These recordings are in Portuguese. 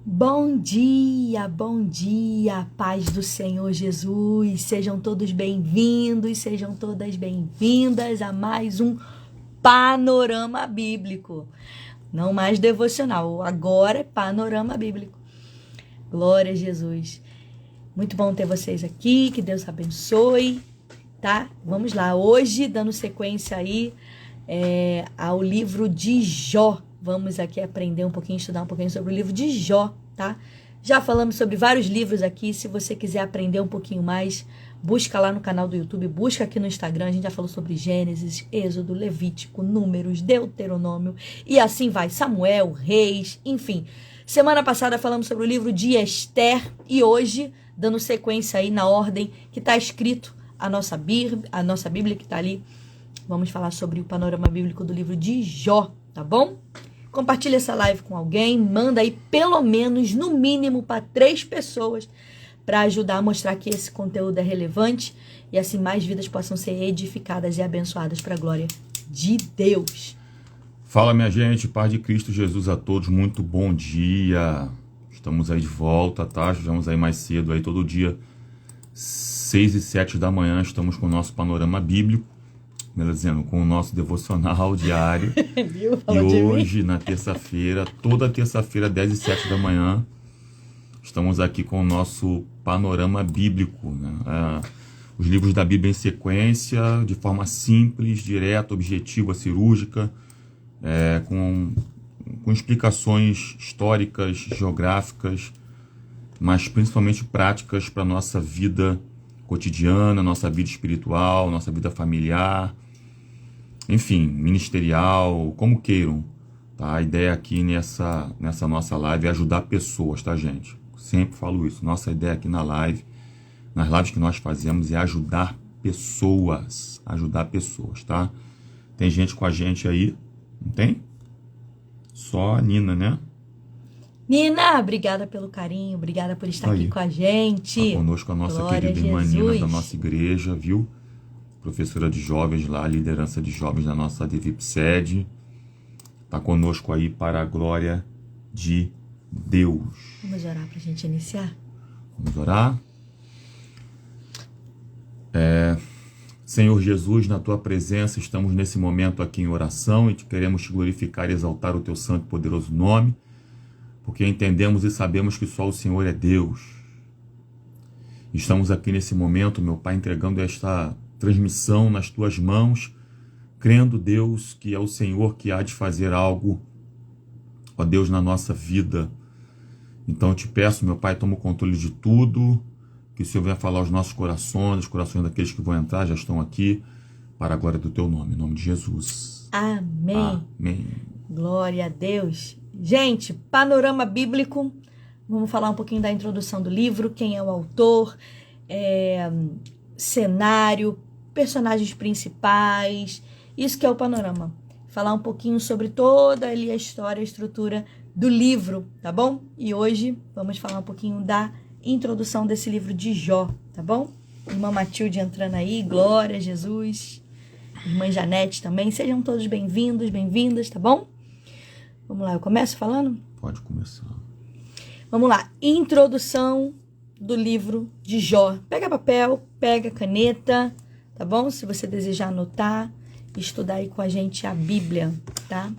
Bom dia, paz do Senhor Jesus, sejam todos bem-vindos, sejam todas bem-vindas a mais um Panorama Bíblico, não mais devocional, agora é Panorama Bíblico, glória a Jesus, muito bom ter vocês aqui, que Deus abençoe, tá? Vamos lá, hoje dando sequência aí ao livro de Jó. Vamos aqui aprender um pouquinho, estudar um pouquinho sobre o livro de Jó, tá? Já falamos sobre vários livros aqui, se você quiser aprender um pouquinho mais, busca lá no canal do YouTube, busca aqui no Instagram, a gente já falou sobre Gênesis, Êxodo, Levítico, Números, Deuteronômio, e assim vai, Samuel, Reis, enfim. Semana passada falamos sobre o livro de Esther, e hoje, dando sequência aí na ordem que está escrito a nossa Bíblia que está ali, vamos falar sobre o panorama bíblico do livro de Jó, tá bom? Compartilha essa live com alguém, manda aí pelo menos, no mínimo, para 3 pessoas, para ajudar a mostrar que esse conteúdo é relevante e assim mais vidas possam ser edificadas e abençoadas para a glória de Deus. Fala, minha gente, paz de Cristo Jesus a todos, muito bom dia. Estamos aí de volta, tá? Estamos aí mais cedo, aí todo dia, 6 e 7 da manhã, estamos com o nosso panorama bíblico. Melhor dizendo, com o nosso devocional diário. Viu? E hoje, na terça-feira, toda terça-feira, 10 e 7 da manhã, estamos aqui com o nosso panorama bíblico, né? Os livros da Bíblia em sequência, de forma simples, direta, objetiva, cirúrgica, com explicações históricas, geográficas, mas principalmente práticas para a nossa vida cotidiana, nossa vida espiritual, nossa vida familiar, enfim, ministerial, como queiram, tá? A ideia aqui nessa nossa live é ajudar pessoas, tá, gente? Sempre falo isso, nossa ideia aqui nas lives que nós fazemos é ajudar pessoas, tá? Tem gente com a gente aí, não tem? Só a Nina, né? Nina, obrigada pelo carinho, obrigada por estar aqui com a gente. Está conosco a nossa Glória querida irmã Jesus. Nina da nossa igreja, viu? Professora de jovens lá, liderança de jovens da nossa DVIP-SED. Está conosco aí para a glória de Deus. Vamos orar para a gente iniciar? Vamos orar? Senhor Jesus, na Tua presença, estamos nesse momento aqui em oração e queremos Te glorificar e exaltar o Teu santo e poderoso nome, porque entendemos e sabemos que só o Senhor é Deus. Estamos aqui nesse momento, meu Pai, entregando esta transmissão nas Tuas mãos, crendo, Deus, que é o Senhor que há de fazer algo, ó Deus, na nossa vida. Então eu te peço, meu Pai, toma o controle de tudo, que o Senhor venha falar aos nossos corações, os corações daqueles que vão entrar, já estão aqui, para a glória do Teu nome, em nome de Jesus. Amém. Amém. Glória a Deus. Gente, panorama bíblico, vamos falar um pouquinho da introdução do livro, quem é o autor, cenário, personagens principais, isso que é o panorama. Falar um pouquinho sobre toda ali a história, a estrutura do livro, tá bom? E hoje vamos falar um pouquinho da introdução desse livro de Jó, tá bom? Irmã Matilde entrando aí, glória a Jesus. Irmã Janete também, sejam todos bem-vindos, bem-vindas, tá bom? Vamos lá, eu começo falando? Pode começar. Vamos lá, introdução do livro de Jó. Pega papel, pega caneta, tá bom? Se você desejar anotar, estudar aí com a gente a Bíblia, tá?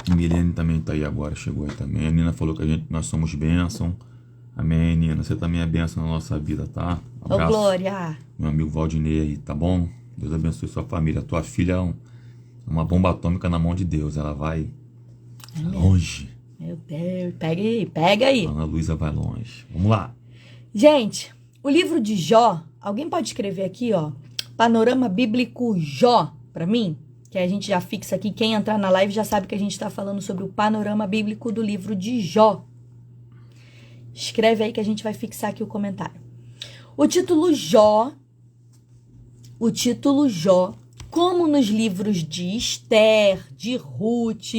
Milene também está aí agora, chegou aí também. A Nina falou que nós somos bênção. Amém, Nina. Você também é bênção na nossa vida, tá? Ô, glória! Meu amigo Valdinei aí, tá bom? Deus abençoe sua família. Tua filha é uma bomba atômica na mão de Deus. Ela vai longe. Meu Deus, pega aí. Ana Luísa vai longe. Vamos lá. Gente, o livro de Jó, alguém pode escrever aqui, ó, panorama bíblico Jó, pra mim? Que a gente já fixa aqui, quem entrar na live já sabe que a gente tá falando sobre o panorama bíblico do livro de Jó. Escreve aí que a gente vai fixar aqui o comentário. O título Jó, como nos livros de Esther, de Ruth,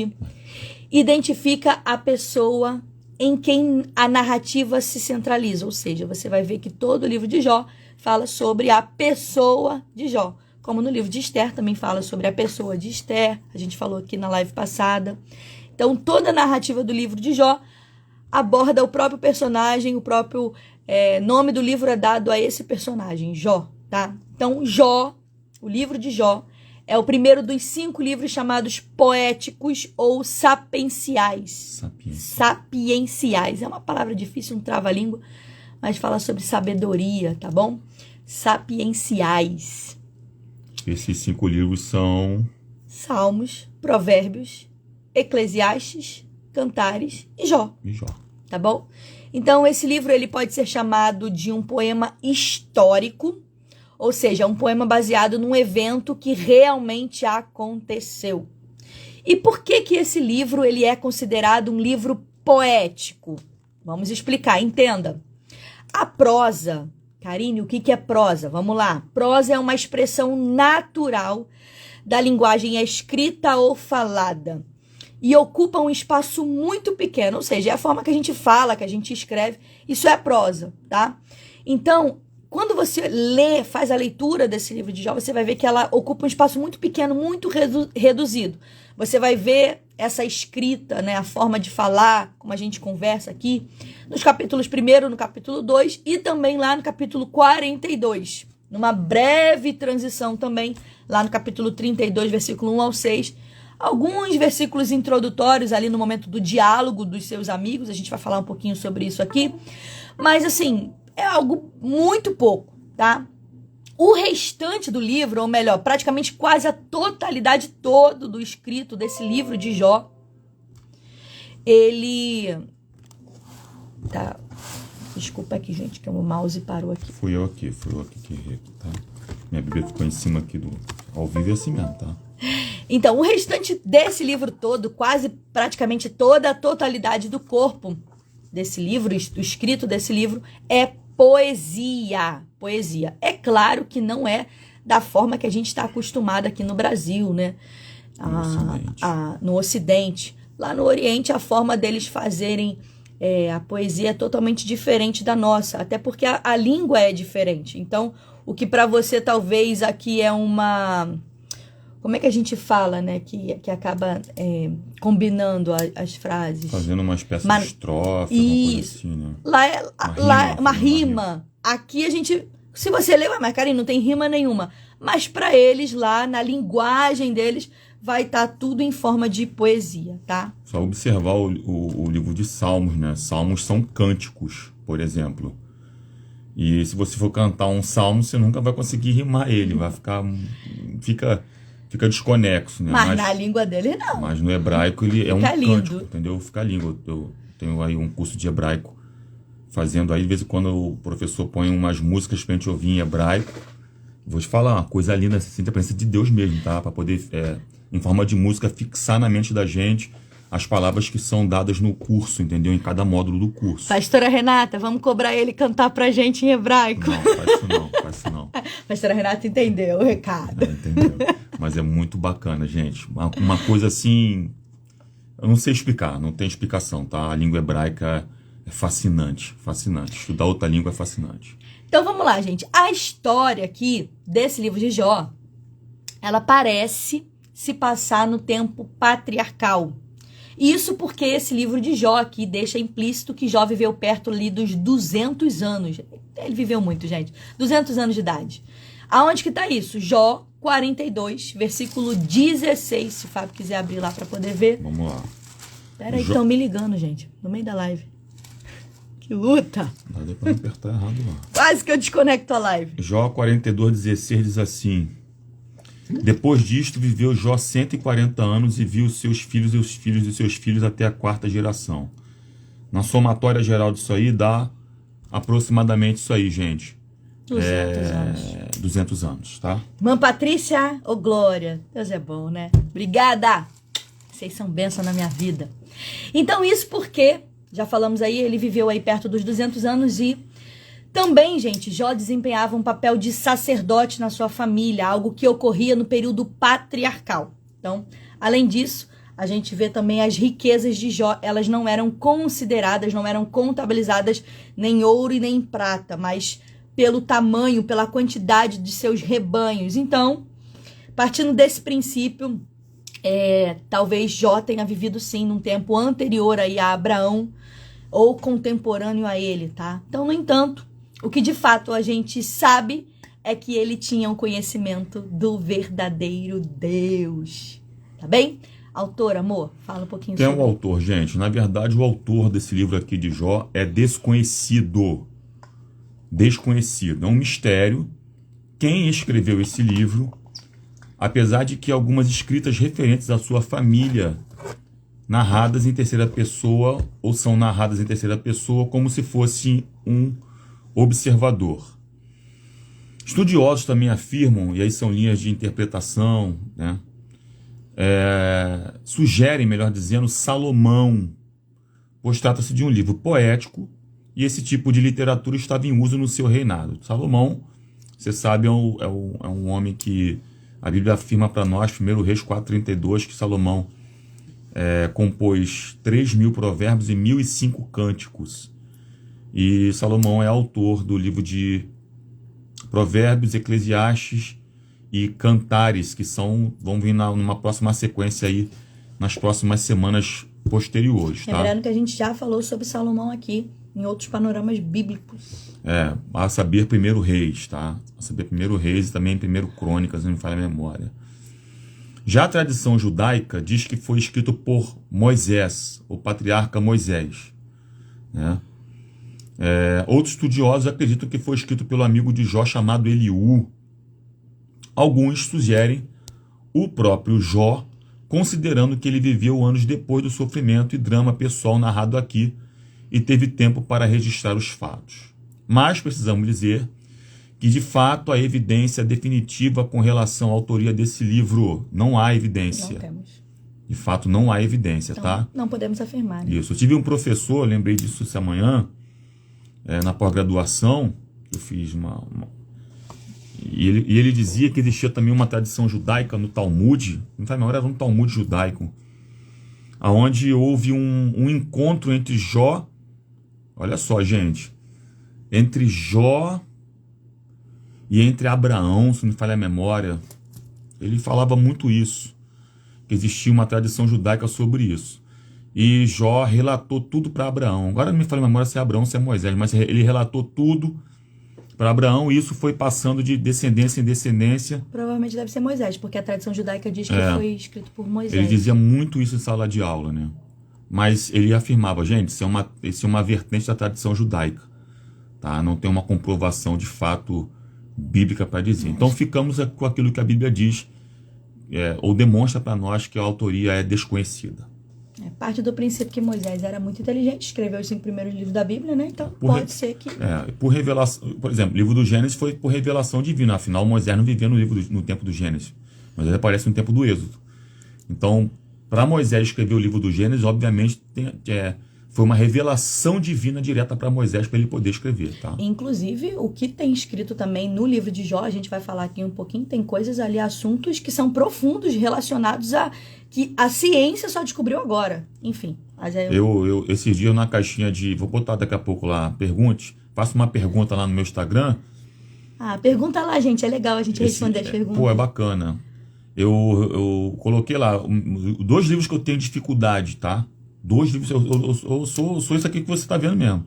identifica a pessoa em quem a narrativa se centraliza. Ou seja, você vai ver que todo o livro de Jó fala sobre a pessoa de Jó. Como no livro de Esther também fala sobre a pessoa de Esther. A gente falou aqui na live passada. Então, toda a narrativa do livro de Jó aborda o próprio personagem, o próprio nome do livro é dado a esse personagem, Jó, tá? Então, Jó, o livro de Jó, é o primeiro dos 5 livros chamados poéticos ou sapienciais. Sapienciais. É uma palavra difícil, um trava-língua, mas fala sobre sabedoria, tá bom? Sapienciais. Esses 5 livros são Salmos, Provérbios, Eclesiastes, Cantares e Jó. Tá bom? Então, esse livro ele pode ser chamado de um poema histórico, ou seja, um poema baseado num evento que realmente aconteceu. E por que que esse livro ele é considerado um livro poético? Vamos explicar, entenda. A prosa, Karine, o que é prosa? Vamos lá. Prosa é uma expressão natural da linguagem escrita ou falada e ocupa um espaço muito pequeno, ou seja, é a forma que a gente fala, que a gente escreve, isso é prosa, tá? Então, quando você lê, faz a leitura desse livro de Jó, você vai ver que ela ocupa um espaço muito pequeno, muito reduzido. Você vai ver essa escrita, né, a forma de falar, como a gente conversa aqui, nos capítulos 1º, no capítulo 2 e também lá no capítulo 42. Numa breve transição também, lá no capítulo 32, versículo 1 ao 6. Alguns versículos introdutórios ali no momento do diálogo dos seus amigos. A gente vai falar um pouquinho sobre isso aqui. Mas, assim, é algo muito pouco, tá? O restante do livro, ou melhor, praticamente quase a totalidade todo do escrito desse livro de Jó, ele... Tá... Desculpa aqui, gente, que o mouse parou aqui. Fui eu aqui que errei, tá? Minha Bíblia ficou em cima aqui do... Ao vivo é assim mesmo, tá? Então, o restante desse livro todo, quase praticamente toda a totalidade do corpo desse livro, do escrito desse livro, é poesia. Poesia. É claro que não é da forma que a gente está acostumado aqui no Brasil, né? No Ocidente. Lá no Oriente, a forma deles fazerem a poesia é totalmente diferente da nossa, até porque a língua é diferente. Então, o que para você talvez aqui é uma... Como é que a gente fala, né? Que acaba combinando as frases. Fazendo uma espécie de estrofe, isso. Alguma coisa assim, né? Lá é uma rima. Aqui a gente... Se você ler, mas Karine, não tem rima nenhuma. Mas para eles lá, na linguagem deles, vai estar tudo em forma de poesia, tá? Só observar o livro de Salmos, né? Salmos são cânticos, por exemplo. E se você for cantar um salmo, você nunca vai conseguir rimar ele. Vai ficar... Fica desconexo, né? Mas na língua dele, não. Mas no hebraico ele é um lindo. cântico, entendeu? Fica lindo. Eu tenho aí um curso de hebraico fazendo aí, de vez em quando o professor põe umas músicas pra gente ouvir em hebraico. Vou te falar, uma coisa linda, você sente a presença de Deus mesmo, tá? Pra poder, em forma de música, fixar na mente da gente as palavras que são dadas no curso, entendeu? Em cada módulo do curso. Pastora Renata, vamos cobrar ele cantar pra gente em hebraico. Não, faz isso não. Pastora Renata entendeu o recado. Entendeu? Mas é muito bacana, gente. Uma coisa assim... Eu não sei explicar, não tem explicação, tá? A língua hebraica é fascinante, fascinante. Estudar outra língua é fascinante. Então vamos lá, gente. A história aqui desse livro de Jó, ela parece se passar no tempo patriarcal. Isso porque esse livro de Jó aqui deixa implícito que Jó viveu perto ali dos 200 anos. Ele viveu muito, gente. 200 anos de idade. Aonde que tá isso? Jó 42, versículo 16, se o Fábio quiser abrir lá para poder ver. Vamos lá. Pera aí, estão me ligando, gente, no meio da live. Que luta! Não dá pra apertar errado lá. Quase que eu desconecto a live. Jó 42, 16 diz assim: depois disto viveu Jó 140 anos e viu seus filhos e os filhos de seus filhos até a 4ª geração. Na somatória geral disso aí dá aproximadamente isso aí, gente. 200 anos. 200 anos, tá? Irmã Patrícia, ô glória. Deus é bom, né? Obrigada. Vocês são bênção na minha vida. Então isso porque, já falamos aí, ele viveu aí perto dos 200 anos e também, gente, Jó desempenhava um papel de sacerdote na sua família, algo que ocorria no período patriarcal. Então, além disso, a gente vê também as riquezas de Jó, elas não eram consideradas, não eram contabilizadas nem em ouro e nem em prata, mas pelo tamanho, pela quantidade de seus rebanhos. Então, partindo desse princípio, talvez Jó tenha vivido sim num tempo anterior aí a Abraão, ou contemporâneo a ele, tá? Então, no entanto, o que de fato a gente sabe é que ele tinha um conhecimento do verdadeiro Deus, tá bem? Autor, amor, fala um pouquinho Quem é sobre o autor, gente? Na verdade, o autor desse livro aqui de Jó é desconhecido. Desconhecido. É um mistério. Quem escreveu esse livro, apesar de que algumas escritas referentes à sua família narradas em terceira pessoa, ou são narradas em terceira pessoa como se fosse um observador. Estudiosos também afirmam, e aí são linhas de interpretação, né? Sugerem, melhor dizendo, Salomão, pois trata-se de um livro poético e esse tipo de literatura estava em uso no seu reinado. Salomão, você sabe, é um homem que a Bíblia afirma para nós, 1 Reis 4,32, que Salomão compôs 3.000 provérbios e 1.005 cânticos. E Salomão é autor do livro de Provérbios, Eclesiastes e Cantares, que vão vir numa próxima sequência aí, nas próximas semanas posteriores. Tá? Lembrando que a gente já falou sobre Salomão aqui, em outros panoramas bíblicos. A saber 1 Reis, tá? A saber 1 Reis e também 1 Crônicas, não me falha a memória. Já a tradição judaica diz que foi escrito por Moisés, o patriarca Moisés, né? Outros estudiosos acreditam que foi escrito pelo amigo de Jó chamado Eliú. Alguns sugerem o próprio Jó, considerando que ele viveu anos depois do sofrimento e drama pessoal narrado aqui e teve tempo para registrar os fatos. Mas precisamos dizer que, de fato, a evidência definitiva com relação à autoria desse livro não há evidência. Não temos. De fato, não há evidência, Então, tá? não podemos afirmar. Né? Isso. Eu tive um professor, lembrei disso essa manhã, na pós-graduação, eu fiz E ele dizia que existia também uma tradição judaica no Talmud, não faz memória, era um Talmud judaico, onde houve um encontro entre Jó, olha só, gente, entre Jó e entre Abraão, se não me falha a memória. Ele falava muito isso, que existia uma tradição judaica sobre isso. E Jó relatou tudo para Abraão. Agora não me falha a memória se é Abraão ou se é Moisés, mas ele relatou tudo para Abraão, e isso foi passando de descendência em descendência. Provavelmente deve ser Moisés, porque a tradição judaica diz que foi escrito por Moisés. Ele dizia muito isso em sala de aula, né? Mas ele afirmava, gente, isso é uma vertente da tradição judaica, tá? Não tem uma comprovação de fato bíblica para dizer. Então ficamos com aquilo que a Bíblia diz, ou demonstra para nós que a autoria é desconhecida. Parte do princípio que Moisés era muito inteligente, escreveu os 5 primeiros livros da Bíblia, né? Então pode ser que... por revelação, por exemplo, o livro do Gênesis foi por revelação divina, afinal Moisés não vivia no tempo do Gênesis, Moisés aparece no tempo do Êxodo. Então, para Moisés escrever o livro do Gênesis, obviamente foi uma revelação divina direta para Moisés, para ele poder escrever, tá? Inclusive, o que tem escrito também no livro de Jó, a gente vai falar aqui um pouquinho, tem coisas ali, assuntos que são profundos relacionados a que a ciência só descobriu agora. Enfim. Mas eu esse dia na caixinha vou botar daqui a pouco lá, pergunte, faça uma pergunta lá no meu Instagram. Pergunta lá, gente, é legal a gente responder as perguntas. É bacana. Eu coloquei lá 2 livros que eu tenho dificuldade, tá? 2 livros, eu sou isso aqui que você está vendo mesmo.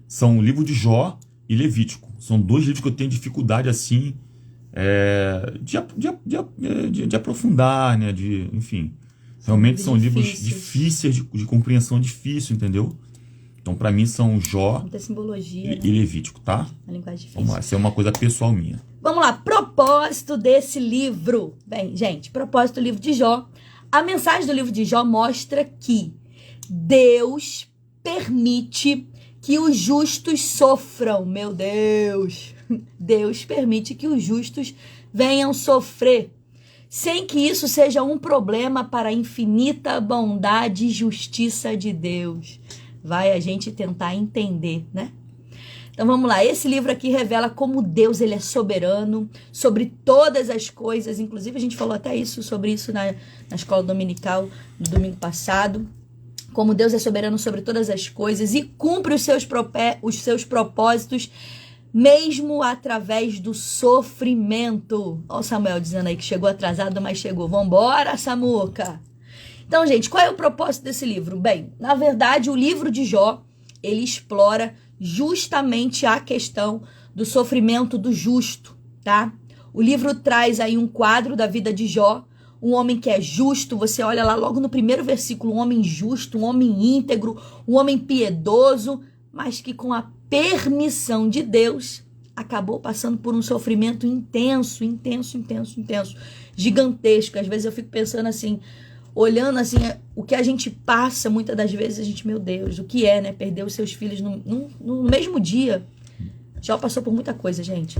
São o livro de Jó e Levítico. São 2 livros que eu tenho dificuldade, assim, de aprofundar, né? Enfim, realmente são livros difíceis de compreensão, difícil, entendeu? Então, para mim, são Jó muita simbologia, e Levítico, tá? Uma linguagem difícil. Vamos lá, isso é uma coisa pessoal minha. Vamos lá, propósito desse livro. Bem, gente, propósito do livro de Jó. A mensagem do livro de Jó mostra que Deus permite que os justos sofram. Meu Deus! Deus permite que os justos venham sofrer, sem que isso seja um problema para a infinita bondade e justiça de Deus. Vai a gente tentar entender, né? Então vamos lá, esse livro aqui revela como Deus ele é soberano sobre todas as coisas. Inclusive a gente falou até sobre isso na escola dominical no domingo passado. Como Deus é soberano sobre todas as coisas e cumpre os seus propósitos, mesmo através do sofrimento. Olha o Samuel dizendo aí que chegou atrasado, mas chegou. Vambora, Samuca! Então, gente, qual é o propósito desse livro? Bem, na verdade, o livro de Jó ele explora justamente a questão do sofrimento do justo, tá? O livro traz aí um quadro da vida de Jó, um homem que é justo, você olha lá logo no primeiro versículo, um homem justo, um homem íntegro, um homem piedoso, mas que com a permissão de Deus acabou passando por um sofrimento intenso, gigantesco. Às vezes eu fico pensando assim, olhando assim, o que a gente passa, muitas das vezes a gente, meu Deus, o que é, né? Perder os seus filhos no mesmo dia. Jó passou por muita coisa, gente.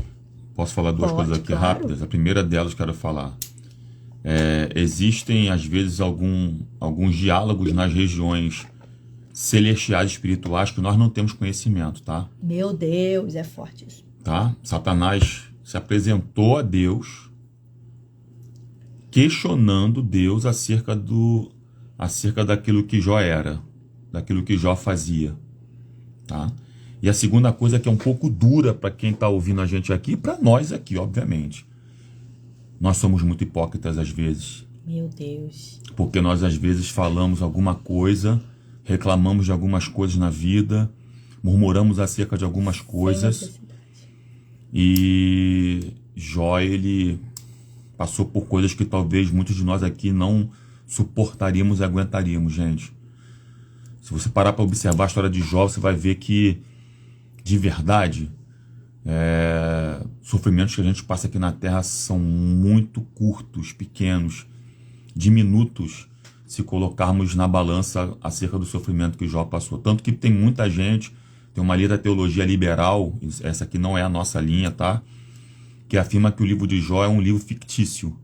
Posso falar duas coisas aqui rápidas? A primeira delas, quero falar. Existem, às vezes, alguns diálogos nas regiões celestiais espirituais que nós não temos conhecimento, tá? Meu Deus, é forte isso. Tá? Satanás se apresentou a Deus questionando Deus acerca daquilo que Jó era, daquilo que Jó fazia, tá? E a segunda coisa que é um pouco dura para quem está ouvindo a gente aqui, para nós aqui, obviamente. Nós somos muito hipócritas às vezes. Meu Deus. Porque nós às vezes falamos alguma coisa, reclamamos de algumas coisas na vida, murmuramos acerca de algumas coisas. E Jó, ele passou por coisas que talvez muitos de nós aqui não suportaríamos e aguentaríamos, gente. Se você parar para observar a história de Jó, você vai ver que, de verdade, sofrimentos que a gente passa aqui na Terra são muito curtos, pequenos, diminutos, se colocarmos na balança acerca do sofrimento que Jó passou. Tanto que tem muita gente, tem uma linha da teologia liberal, essa aqui não é a nossa linha, tá? Que afirma que o livro de Jó é um livro fictício.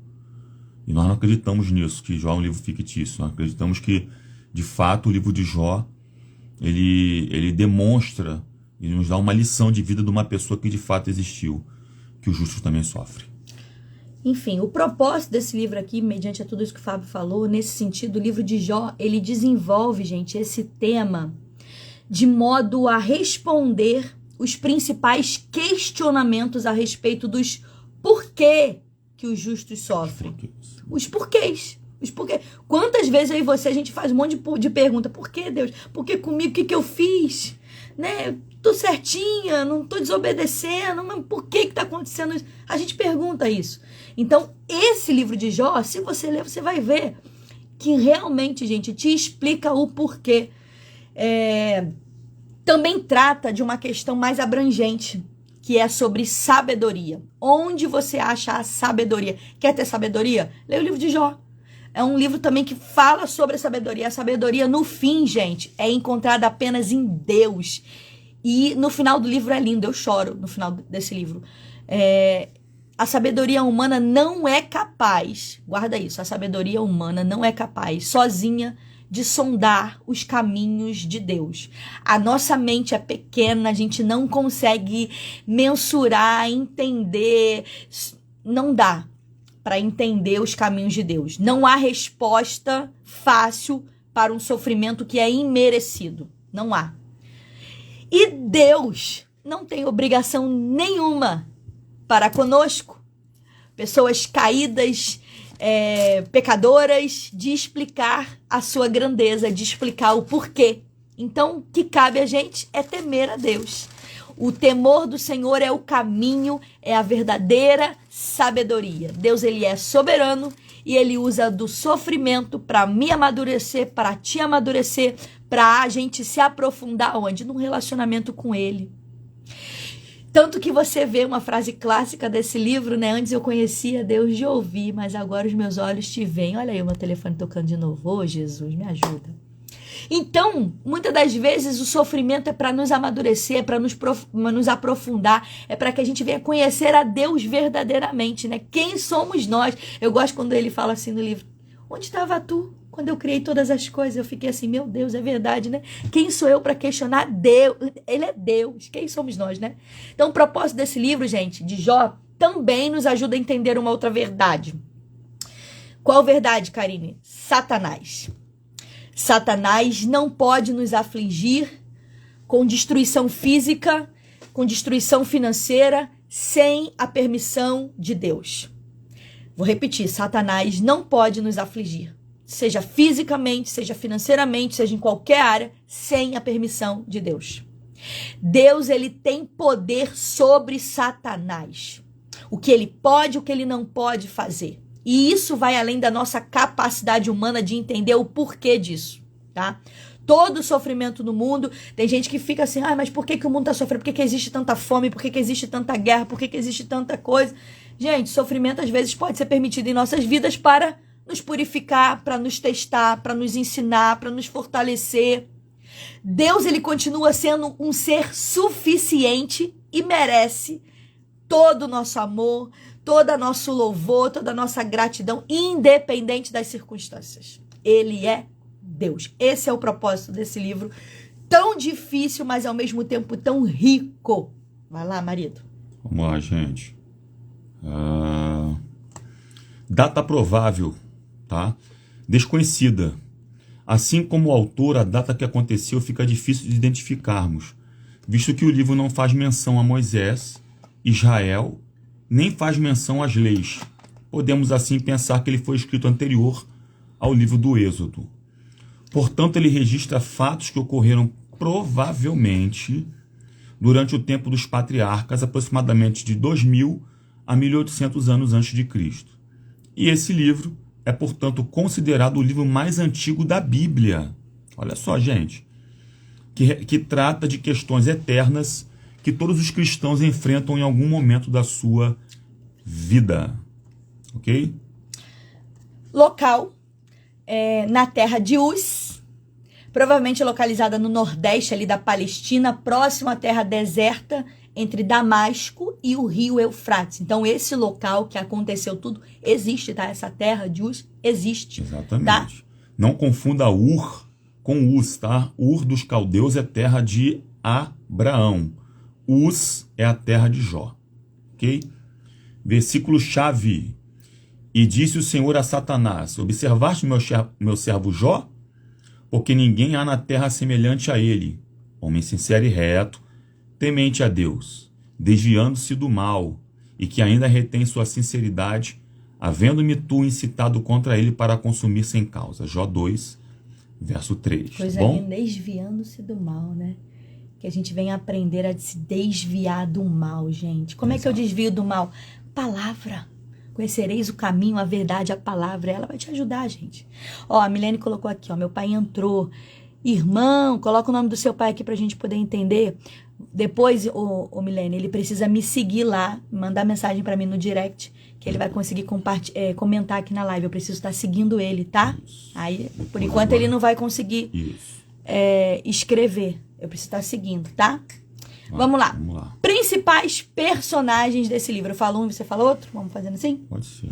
E nós não acreditamos nisso, que Jó é um livro fictício. Nós acreditamos que, de fato, o livro de Jó, ele demonstra e nos dá uma lição de vida de uma pessoa que de fato existiu, que o justo também sofre. Enfim, o propósito desse livro aqui, mediante a tudo isso que o Fábio falou, nesse sentido, o livro de Jó, ele desenvolve, gente, esse tema de modo a responder os principais questionamentos a respeito dos porquê que os justos sofrem. Os porquês. Os porquê. Quantas vezes eu e você, a gente faz um monte de pergunta. Por que, Deus? Por que comigo? O que eu fiz? Né? Tô certinha, não tô desobedecendo, mas por que tá acontecendo isso? A gente pergunta isso. Então, esse livro de Jó, se você ler, você vai ver que realmente, gente, te explica o porquê. Também trata de uma questão mais abrangente, que é sobre sabedoria. Onde você acha a sabedoria? Quer ter sabedoria? Lê o livro de Jó. É um livro também que fala sobre a sabedoria. A sabedoria, no fim, gente, é encontrada apenas em Deus. E no final do livro é lindo, eu choro no final desse livro. A sabedoria humana não é capaz, guarda isso, a sabedoria humana não é capaz, sozinha, de sondar os caminhos de Deus. A nossa mente é pequena, a gente não consegue mensurar, entender, não dá para entender os caminhos de Deus. Não há resposta fácil para um sofrimento que é imerecido. Não há. E Deus não tem obrigação nenhuma para conosco, pessoas caídas, pecadoras, de explicar a sua grandeza, de explicar o porquê. Então, o que cabe a gente é temer a Deus. O temor do Senhor é o caminho, é a verdadeira sabedoria. Deus, ele é soberano e ele usa do sofrimento para me amadurecer, para te amadurecer, para a gente se aprofundar onde? Num relacionamento com ele. Tanto que você vê uma frase clássica desse livro, né? Antes eu conhecia Deus de ouvir, mas agora os meus olhos te veem. Olha aí o meu telefone tocando de novo. Ô, Jesus, me ajuda. Então, muitas das vezes o sofrimento é para nos amadurecer, é para nos aprofundar, é para que a gente venha conhecer a Deus verdadeiramente, né? Quem somos nós? Eu gosto quando ele fala assim no livro, onde estava tu? Quando eu criei todas as coisas, eu fiquei assim, meu Deus, é verdade, né? Quem sou eu para questionar Deus? Ele é Deus. Quem somos nós, né? Então, o propósito desse livro, gente, de Jó, também nos ajuda a entender uma outra verdade. Qual verdade, Karine? Satanás. Satanás não pode nos afligir com destruição física, com destruição financeira, sem a permissão de Deus. Vou repetir, Satanás não pode nos afligir seja fisicamente, seja financeiramente, seja em qualquer área, sem a permissão de Deus. Deus, ele tem poder sobre Satanás. O que ele pode, o que ele não pode fazer. E isso vai além da nossa capacidade humana de entender o porquê disso, tá? Todo sofrimento no mundo, tem gente que fica assim, mas por que o mundo está sofrendo? Por que existe tanta fome? Por que existe tanta guerra? Por que existe tanta coisa? Gente, sofrimento às vezes pode ser permitido em nossas vidas para nos purificar, para nos testar, para nos ensinar, para nos fortalecer. Deus, ele continua sendo um ser suficiente e merece todo o nosso amor, todo o nosso louvor, toda a nossa gratidão, independente das circunstâncias. Ele é Deus. Esse é o propósito desse livro, tão difícil, mas ao mesmo tempo tão rico. Vai lá, marido. Vamos lá, gente. Data provável, tá? Desconhecida. Assim como o autor, a data que aconteceu fica difícil de identificarmos, visto que o livro não faz menção a Moisés, Israel, nem faz menção às leis. Podemos assim pensar que ele foi escrito anterior ao livro do Êxodo. Portanto, ele registra fatos que ocorreram provavelmente durante o tempo dos patriarcas, aproximadamente de 2000 a 1800 anos antes de Cristo. E esse livro é, portanto, considerado o livro mais antigo da Bíblia. Olha só, gente, que trata de questões eternas que todos os cristãos enfrentam em algum momento da sua vida. Ok? Local, na terra de Uz, provavelmente localizada no nordeste ali da Palestina, próximo à terra deserta entre Damasco e o rio Eufrates. Então, esse local que aconteceu tudo existe, tá? Essa terra de Uz existe. Exatamente. Tá? Não confunda Ur com Uz, tá? Ur dos caldeus é terra de Abraão. Uz é a terra de Jó. Ok? Versículo-chave. E disse o Senhor a Satanás: observaste meu servo Jó? Porque ninguém há na terra semelhante a ele, homem sincero e reto, temente a Deus, desviando-se do mal, e que ainda retém sua sinceridade, havendo-me tu incitado contra ele para consumir sem causa. Jó 2, verso 3. Coisa Bom? linda, desviando-se do mal, né? Que a gente venha aprender a se desviar do mal, gente. Como é que eu desvio do mal? Palavra. Conhecereis o caminho, a verdade, a palavra. Ela vai te ajudar, gente. Ó, a Milene colocou aqui, ó. Meu pai entrou. Irmão, coloca o nome do seu pai aqui pra gente poder entender. Depois, o Milene, ele precisa me seguir lá, mandar mensagem pra mim no direct, que ele vai conseguir comentar aqui na live. Eu preciso estar seguindo ele, tá? Isso. Aí, por enquanto, ele não vai conseguir escrever. Eu preciso estar seguindo, tá? Vamos lá. Principais personagens desse livro. Eu falo um e você fala outro? Vamos fazendo assim? Pode ser.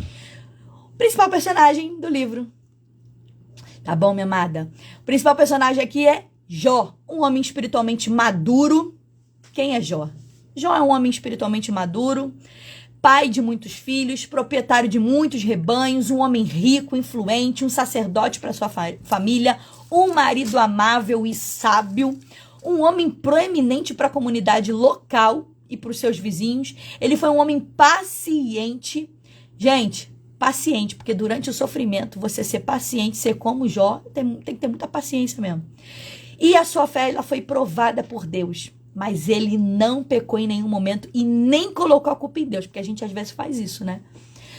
Principal personagem do livro. Tá bom, minha amada? O principal personagem aqui é Jó, um homem espiritualmente maduro. Quem é Jó? Jó é um homem espiritualmente maduro, pai de muitos filhos, proprietário de muitos rebanhos, um homem rico, influente, um sacerdote para sua família, um marido amável e sábio, um homem proeminente para a comunidade local e para os seus vizinhos. Ele foi um homem paciente. Gente, paciente, porque durante o sofrimento, você ser paciente, ser como Jó, tem que ter muita paciência mesmo. E a sua fé, ela foi provada por Deus. Mas ele não pecou em nenhum momento e nem colocou a culpa em Deus, porque a gente às vezes faz isso, né?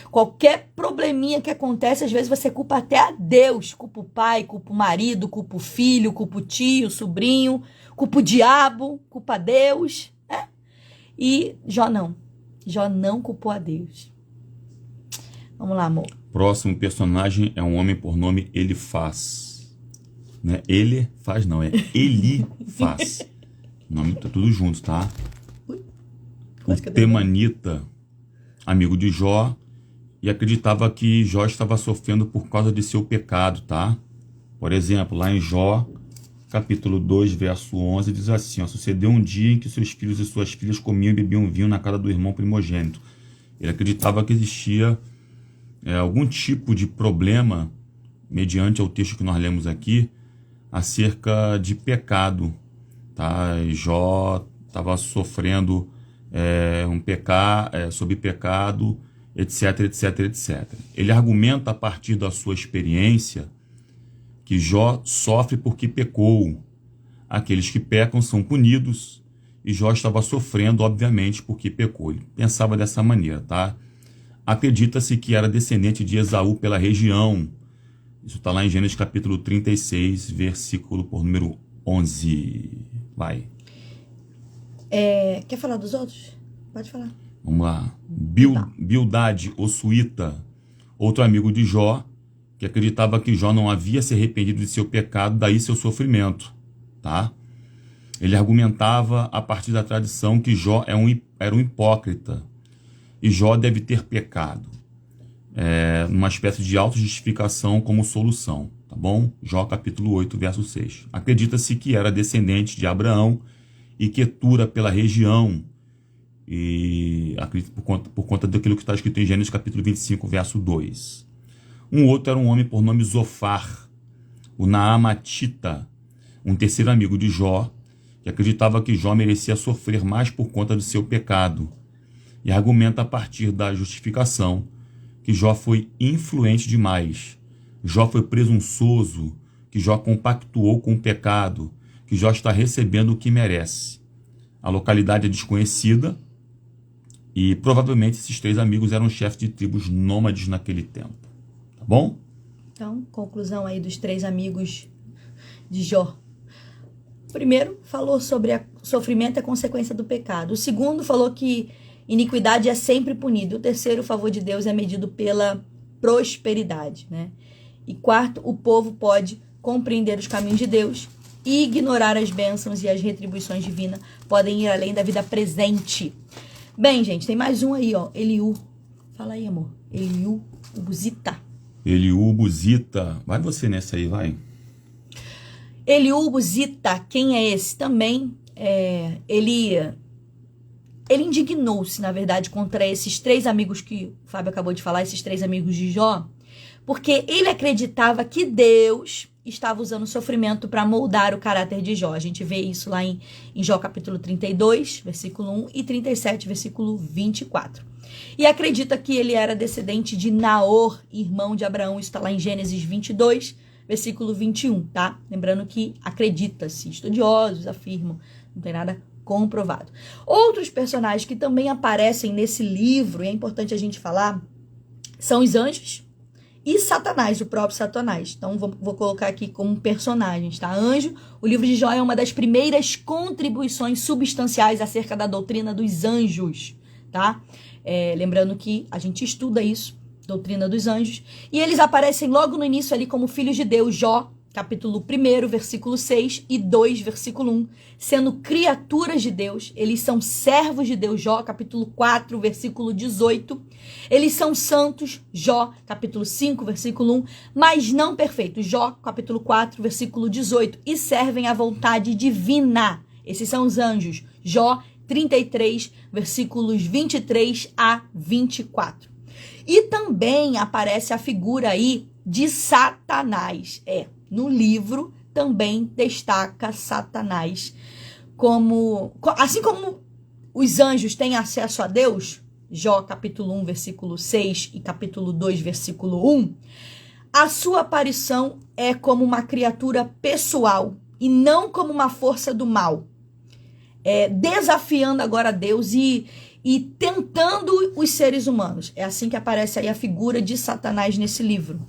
Qualquer probleminha que acontece, às vezes você culpa até a Deus. Culpa o pai, culpa o marido, culpa o filho, culpa o tio, o sobrinho, culpa o diabo, culpa Deus. Né? E Jó não. Jó não culpou a Deus. Vamos lá, amor. Próximo personagem é um homem por nome Elifaz. Não é Elifaz, não. É Elifaz. O nome tá tudo junto, tá? O temanita, amigo de Jó, e acreditava que Jó estava sofrendo por causa de seu pecado, tá? Por exemplo, lá em Jó, capítulo 2, verso 11, diz assim, ó, sucedeu um dia em que seus filhos e suas filhas comiam e bebiam vinho na casa do irmão primogênito. Ele acreditava que existia algum tipo de problema, mediante ao texto que nós lemos aqui, acerca de pecado, tá? Jó estava sofrendo sob pecado, etc, etc, etc. Ele argumenta a partir da sua experiência que Jó sofre porque pecou. Aqueles que pecam são punidos, e Jó estava sofrendo, obviamente, porque pecou. Ele pensava dessa maneira, tá? Acredita-se que era descendente de Esaú pela região. Isso está lá em Gênesis capítulo 36, versículo por número 11. Vai. Quer falar dos outros? Pode falar. Vamos lá. Bildade, o suíta, outro amigo de Jó, que acreditava que Jó não havia se arrependido de seu pecado, daí seu sofrimento, tá? Ele argumentava a partir da tradição que Jó era um hipócrita e Jó deve ter pecado. Uma espécie de autojustificação como solução, tá bom? Jó capítulo 8, verso 6. Acredita-se que era descendente de Abraão e Quetura pela região, e acredito por conta daquilo que está escrito em Gênesis capítulo 25, verso 2. Um outro era um homem por nome Zofar, o Naamatita, um terceiro amigo de Jó, que acreditava que Jó merecia sofrer mais por conta do seu pecado, e argumenta a partir da justificação que Jó foi influente demais, Jó foi presunçoso, que Jó compactuou com o pecado, que Jó está recebendo o que merece. A localidade é desconhecida e provavelmente esses três amigos eram chefes de tribos nômades naquele tempo. Tá bom? Então, conclusão aí dos três amigos de Jó. O primeiro falou sobre o sofrimento e a consequência do pecado. O segundo falou que iniquidade é sempre punida. O terceiro, o favor de Deus é medido pela prosperidade, né? E quarto, o povo pode compreender os caminhos de Deus e ignorar as bênçãos e as retribuições divinas. Podem ir além da vida presente. Bem, gente, tem mais um aí, ó. Eliú. Fala aí, amor. Eliú Buzita. Eliú Buzita. Vai você nessa aí, vai. Eliú Buzita, quem é esse? Também, ele indignou-se, na verdade, contra esses três amigos que o Fábio acabou de falar, esses três amigos de Jó, porque ele acreditava que Deus estava usando o sofrimento para moldar o caráter de Jó. A gente vê isso lá em Jó capítulo 32, versículo 1 e 37, versículo 24. E acredita que ele era descendente de Naor, irmão de Abraão. Isso está lá em Gênesis 22, versículo 21, tá? Lembrando que acredita-se, estudiosos afirmam, não tem nada comprovado. Outros personagens que também aparecem nesse livro, e é importante a gente falar, são os anjos e Satanás, o próprio Satanás. Então, vou colocar aqui como personagens, tá? Anjo, o livro de Jó é uma das primeiras contribuições substanciais acerca da doutrina dos anjos, tá? Lembrando que a gente estuda isso, doutrina dos anjos, e eles aparecem logo no início ali como filhos de Deus. Jó, capítulo 1, versículo 6 e 2, versículo 1, sendo criaturas de Deus. Eles são servos de Deus. Jó, capítulo 4, versículo 18. Eles são santos. Jó, capítulo 5, versículo 1, mas não perfeitos. Jó, capítulo 4, versículo 18. E servem à vontade divina. Esses são os anjos. Jó, 33, versículos 23 a 24. E também aparece a figura aí de Satanás. No livro também destaca Satanás como... Assim como os anjos têm acesso a Deus, Jó capítulo 1, versículo 6 e capítulo 2, versículo 1, a sua aparição é como uma criatura pessoal e não como uma força do mal. Desafiando agora Deus e tentando os seres humanos. É assim que aparece aí a figura de Satanás nesse livro.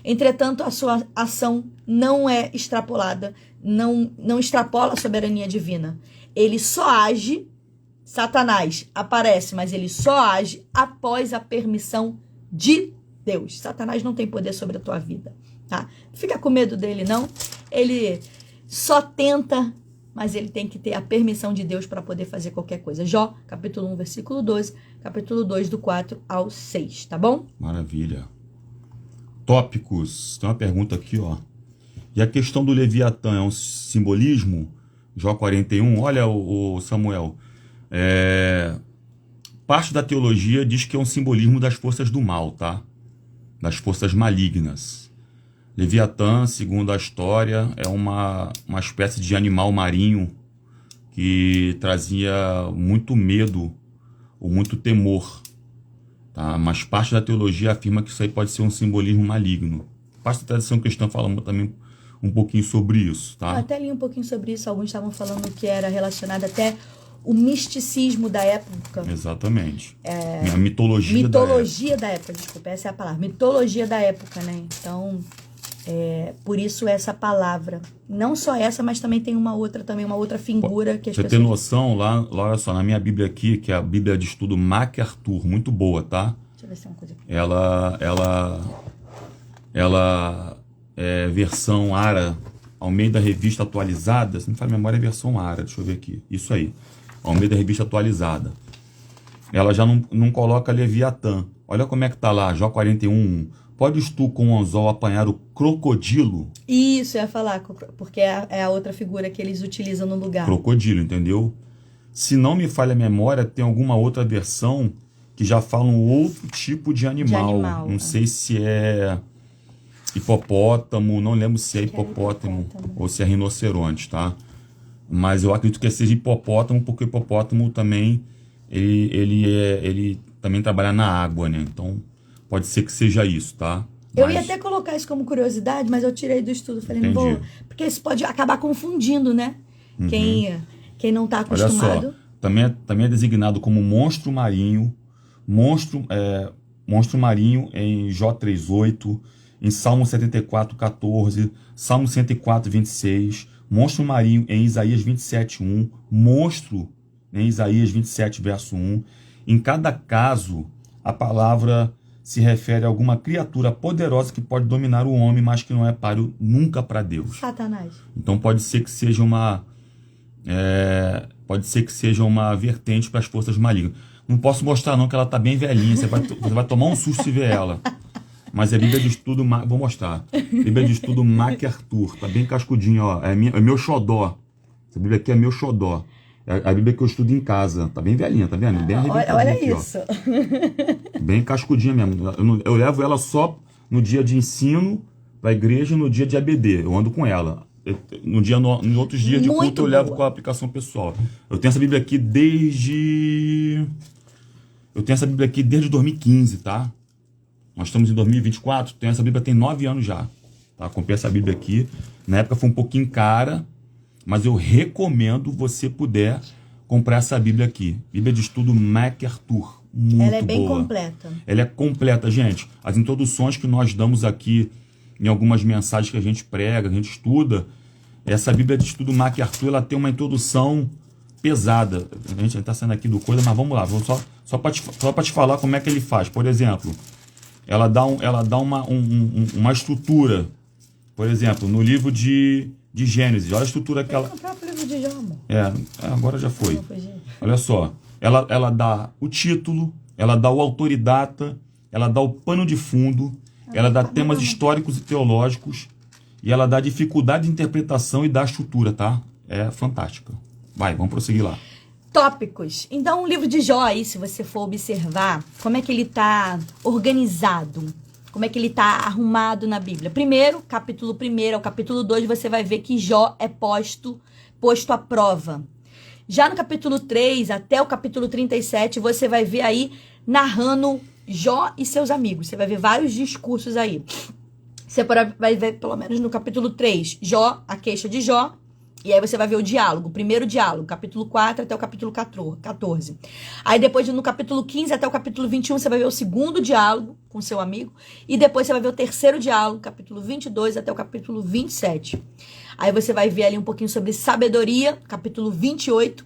Entretanto, a sua ação não é extrapolada, não extrapola a soberania divina. Ele só age, Satanás aparece, mas ele só age após a permissão de Deus. Satanás não tem poder sobre a tua vida, tá? Não fica com medo dele, não. Ele só tenta, mas ele tem que ter a permissão de Deus para poder fazer qualquer coisa. Jó, capítulo 1, versículo 12, capítulo 2, do 4 ao 6, tá bom? Maravilha. Tópicos. Tem uma pergunta aqui, ó. E a questão do Leviatã é um simbolismo? Jó 41. Olha, o Samuel. Parte da teologia diz que é um simbolismo das forças do mal, tá? Das forças malignas. Leviatã, segundo a história, é uma espécie de animal marinho que trazia muito medo ou muito temor. Tá? Mas parte da teologia afirma que isso aí pode ser um simbolismo maligno. Parte da tradição cristã fala também um pouquinho sobre isso, Eu tá? até li um pouquinho sobre isso, alguns estavam falando que era relacionado até o misticismo da época. Exatamente. A mitologia da época. Mitologia da época, desculpa, essa é a palavra. Mitologia da época, né? Então, por isso essa palavra. Não só essa, mas também tem uma outra figura que as Você pessoas... tem noção, lá, olha só, na minha Bíblia aqui, que é a Bíblia de Estudo MacArthur, muito boa, tá? Deixa eu ver se tem uma coisa aqui. Ela é versão ARA, Almeida Revista Atualizada, se não me falha a memória, é versão ARA, deixa eu ver aqui, isso aí, Almeida Revista Atualizada. Ela já não coloca Leviatã. Olha como é que tá lá, Jó 41, podes tu com o anzol apanhar o crocodilo? Isso, eu ia falar, porque é a outra figura que eles utilizam no lugar. Crocodilo, entendeu? Se não me falha a memória, tem alguma outra versão que já fala um outro tipo de animal. Não sei se é hipopótamo, não lembro se é hipopótamo ou se é rinoceronte, tá? Mas eu acredito que seja hipopótamo, porque o hipopótamo também, ele também trabalha na água, né? Então, pode ser que seja isso, tá? Eu ia até colocar isso como curiosidade, mas eu tirei do estudo. Falei, não vou, porque isso pode acabar confundindo, né? Quem não está acostumado. Olha só, também é designado como monstro marinho, monstro marinho em Jó 3:8, em Salmo 74:14, Salmo 104:26, monstro marinho em Isaías 27:1, monstro em Isaías 27, verso 1. Em cada caso, a palavra se refere a alguma criatura poderosa que pode dominar o homem, mas que não é páreo nunca para Deus. Satanás. Então pode ser que seja uma vertente para as forças malignas. Não posso mostrar não, que ela tá bem velhinha, você vai tomar um susto se ver ela. Mas é Bíblia de Estudo, vou mostrar. Bíblia de Estudo MacArthur, tá bem cascudinha, ó. É meu xodó. Essa Bíblia aqui é meu xodó. É a Bíblia que eu estudo em casa. Tá bem velhinha, tá vendo? Bem Olha aqui, isso. Ó. Bem cascudinha mesmo. Eu levo ela só no dia de ensino pra igreja e no dia de ABD. Eu ando com ela. Em outros dias de culto eu levo com a aplicação pessoal. Eu tenho essa Bíblia aqui desde 2015, tá? Nós estamos em 2024, essa Bíblia tem 9 anos já. Tá? Comprei essa Bíblia aqui. Na época foi um pouquinho cara, mas eu recomendo você puder comprar essa Bíblia aqui. Bíblia de Estudo MacArthur. Muito boa. Ela é bem completa. Ela é completa, gente. As introduções que nós damos aqui em algumas mensagens que a gente prega, a gente estuda, essa Bíblia de Estudo MacArthur, ela tem uma introdução pesada. A gente está saindo aqui do coisa, mas vamos lá. Só para te falar como é que ele faz. Por exemplo, ela dá uma estrutura. Por exemplo, no livro de Gênesis, olha a estrutura que ela... No próprio livro de Jó, amor. Agora já foi. Olha só, ela dá o título, ela dá o autoridata, ela dá o pano de fundo, ela dá temas históricos e teológicos, e ela dá dificuldade de interpretação e dá estrutura, tá? É fantástica. Vai, vamos prosseguir lá. Tópicos. Então, o livro de Jó aí, se você for observar, como é que ele está organizado, como é que ele está arrumado na Bíblia. Primeiro, capítulo 1 ao capítulo 2, você vai ver que Jó é posto à prova. Já no capítulo 3 até o capítulo 37, você vai ver aí narrando Jó e seus amigos. Você vai ver vários discursos aí. Você vai ver, pelo menos no capítulo 3, Jó, a queixa de Jó. E aí você vai ver o diálogo, o primeiro diálogo, capítulo 4 até o capítulo 14. Aí depois, no capítulo 15 até o capítulo 21, você vai ver o segundo diálogo com seu amigo. E depois você vai ver o terceiro diálogo, capítulo 22 até o capítulo 27. Aí você vai ver ali um pouquinho sobre sabedoria, capítulo 28.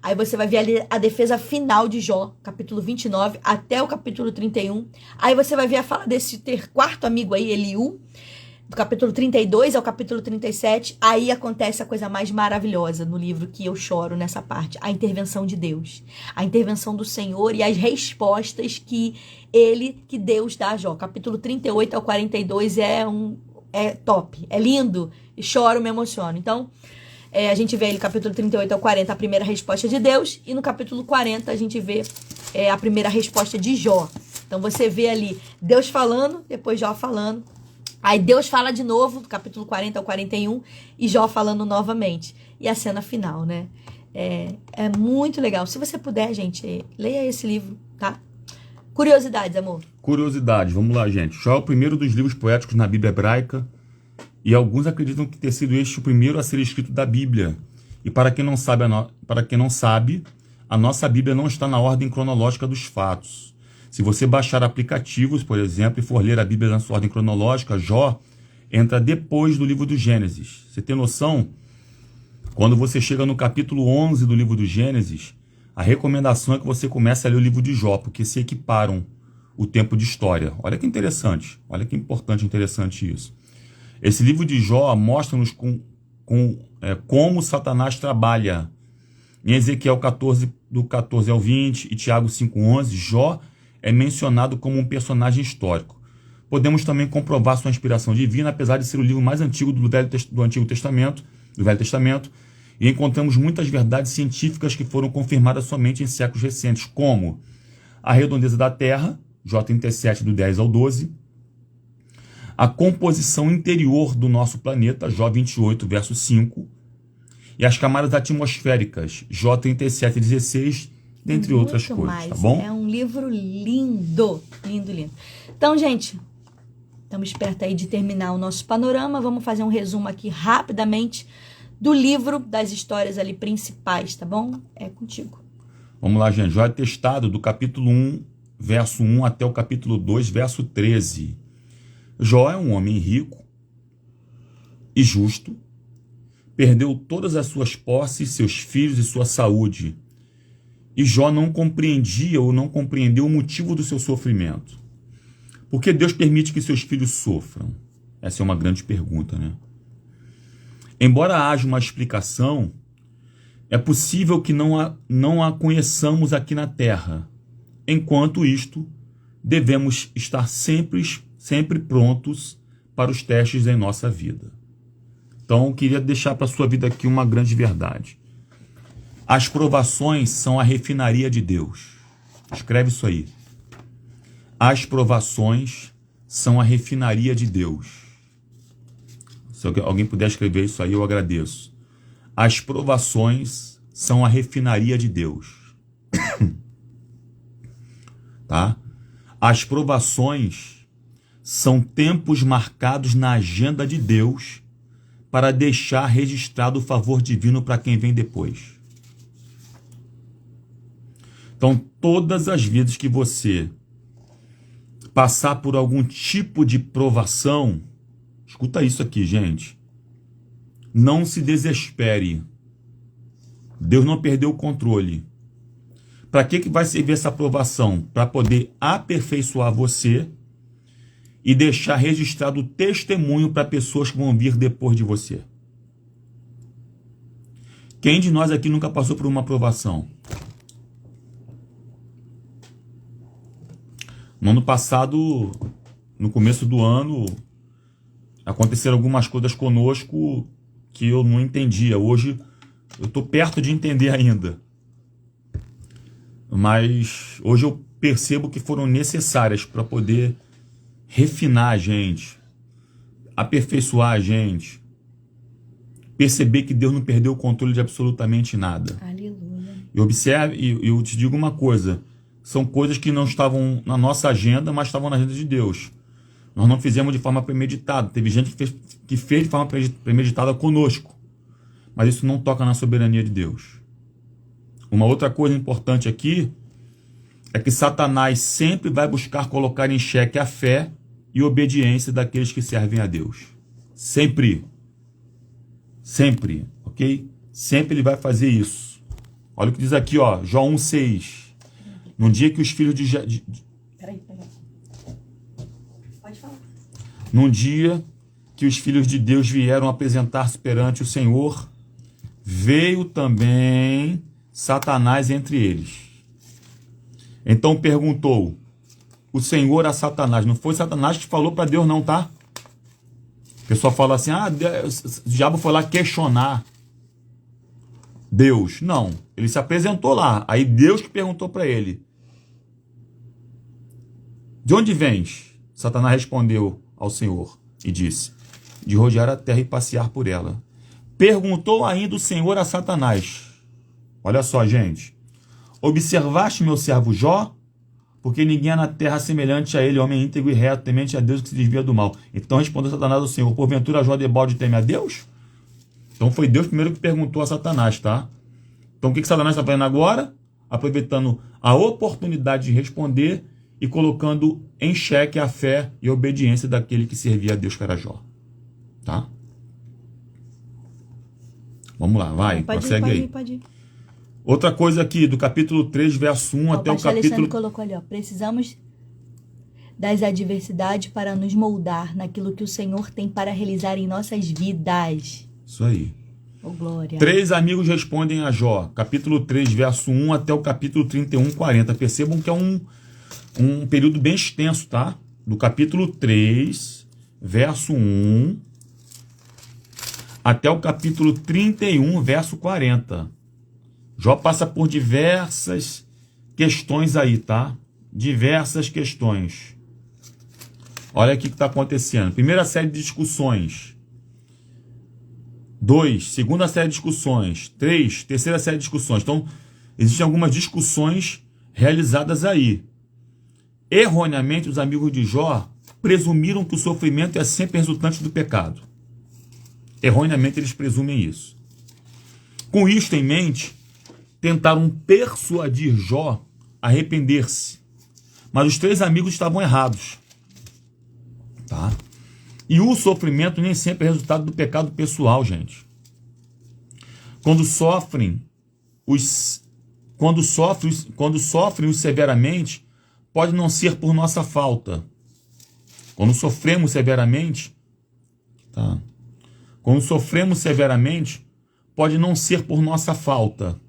Aí você vai ver ali a defesa final de Jó, capítulo 29 até o capítulo 31. Aí você vai ver a fala desse quarto amigo aí, Eliú, do capítulo 32 ao capítulo 37, aí acontece a coisa mais maravilhosa no livro, que eu choro nessa parte, a intervenção de Deus, a intervenção do Senhor e as respostas que Deus dá a Jó. Capítulo 38 ao 42 é top, é lindo, e choro, me emociono. Então, a gente vê no capítulo 38 ao 40 a primeira resposta de Deus, e no capítulo 40 a gente vê a primeira resposta de Jó. Então você vê ali Deus falando, depois Jó falando. Aí Deus fala de novo, do capítulo 40 ao 41, e Jó falando novamente. E a cena final, né? É muito legal. Se você puder, gente, leia esse livro, tá? Curiosidades, amor. Curiosidades, vamos lá, gente. Jó é o primeiro dos livros poéticos na Bíblia hebraica. E alguns acreditam que ter sido este o primeiro a ser escrito da Bíblia. E para quem não sabe, a nossa Bíblia não está na ordem cronológica dos fatos. Se você baixar aplicativos, por exemplo, e for ler a Bíblia na sua ordem cronológica, Jó entra depois do livro do Gênesis. Você tem noção? Quando você chega no capítulo 11 do livro do Gênesis, a recomendação é que você comece a ler o livro de Jó, porque se equiparam o tempo de história. Olha que interessante, olha que importante e interessante isso. Esse livro de Jó mostra-nos como Satanás trabalha. Em Ezequiel 14, do 14 ao 20 e Tiago 5,11, Jó é mencionado como um personagem histórico. Podemos também comprovar sua inspiração divina, apesar de ser o livro mais antigo do Antigo Testamento, do Velho Testamento, e encontramos muitas verdades científicas que foram confirmadas somente em séculos recentes, como a redondeza da Terra, Jó 37, do 10 ao 12, a composição interior do nosso planeta, Jó 28, verso 5, e as camadas atmosféricas, Jó 37, 16, dentre outras coisas, mais. Tá bom? É um livro lindo, lindo, lindo. Então, gente, estamos perto aí de terminar o nosso panorama. Vamos fazer um resumo aqui rapidamente do livro, das histórias ali principais, tá bom? É contigo. Vamos lá, gente. Jó é testado do capítulo 1, verso 1 até o capítulo 2, verso 13. Jó é um homem rico e justo, perdeu todas as suas posses, seus filhos e sua saúde. E Jó não compreendia ou não compreendeu o motivo do seu sofrimento. Por que Deus permite que seus filhos sofram? Essa é uma grande pergunta, né? Embora haja uma explicação, é possível que não a conheçamos aqui na Terra. Enquanto isto, devemos estar sempre prontos para os testes em nossa vida. Então, eu queria deixar para a sua vida aqui uma grande verdade. As provações são a refinaria de Deus. Escreve isso aí. As provações são a refinaria de Deus. Se alguém puder escrever isso aí, eu agradeço. As provações são a refinaria de Deus. Tá? As provações são tempos marcados na agenda de Deus para deixar registrado o favor divino para quem vem depois. Então, todas as vezes que você passar por algum tipo de provação, escuta isso aqui, gente. Não se desespere. Deus não perdeu o controle. Para que vai servir essa provação? Para poder aperfeiçoar você e deixar registrado o testemunho para pessoas que vão vir depois de você. Quem de nós aqui nunca passou por uma provação? No ano passado, no começo do ano, aconteceram algumas coisas conosco que eu não entendia. Hoje eu estou perto de entender ainda. Mas hoje eu percebo que foram necessárias para poder refinar a gente, aperfeiçoar a gente, perceber que Deus não perdeu o controle de absolutamente nada. Aleluia. E observe, e eu te digo uma coisa, são coisas que não estavam na nossa agenda, mas estavam na agenda de Deus. Nós não fizemos de forma premeditada. Teve gente que fez de forma premeditada conosco. Mas isso não toca na soberania de Deus. Uma outra coisa importante aqui é que Satanás sempre vai buscar colocar em xeque a fé e obediência daqueles que servem a Deus. Sempre. Sempre, ok? Sempre ele vai fazer isso. Olha o que diz aqui, ó, Jó 1,6. Num dia que os filhos de... Peraí. Pode falar. Num dia que os filhos de Deus vieram apresentar-se perante o Senhor, veio também Satanás entre eles. Então perguntou o Senhor a Satanás. Não foi Satanás que falou para Deus não, tá? O pessoal fala assim, o diabo foi lá questionar Deus. Não, ele se apresentou lá. Aí Deus que perguntou para ele. De onde vens? Satanás respondeu ao Senhor e disse, de rodear a terra e passear por ela. Perguntou ainda o Senhor a Satanás. Olha só, gente. Observaste meu servo Jó? porque ninguém há na terra semelhante a ele, homem íntegro e reto, temente a Deus, que se desvia do mal. Então respondeu Satanás ao Senhor: porventura Jó debalde teme a Deus? Então foi Deus primeiro que perguntou a Satanás, tá? Então o que Satanás está fazendo agora? Aproveitando a oportunidade de responder e colocando em xeque a fé e a obediência daquele que servia a Deus, que era Jó. Tá? Vamos lá, vai, prossegue aí. Pode ir. Outra coisa aqui, do capítulo 3, verso 1 até o capítulo... Alexandre colocou ali, ó, precisamos das adversidades para nos moldar naquilo que o Senhor tem para realizar em nossas vidas. Isso aí. Oh, glória. 3 amigos respondem a Jó, capítulo 3, verso 1 até o capítulo 31, 40. Percebam que é um período bem extenso, tá? Do capítulo 3, verso 1 até o capítulo 31, verso 40. Jó passa por diversas questões aí, tá? Diversas questões. Olha aqui o que está acontecendo. Primeira série de discussões. 2, segunda série de discussões. 3, terceira série de discussões. Então, existem algumas discussões realizadas aí. Erroneamente, os amigos de Jó presumiram que o sofrimento é sempre resultante do pecado. Erroneamente, eles presumem isso. Com isto em mente, tentaram persuadir Jó a arrepender-se. Mas os 3 amigos estavam errados. Tá? E o sofrimento nem sempre é resultado do pecado pessoal, gente. Quando sofrem severamente, pode não ser por nossa falta. Quando sofremos severamente, tá? Quando sofremos severamente, pode não ser por nossa falta.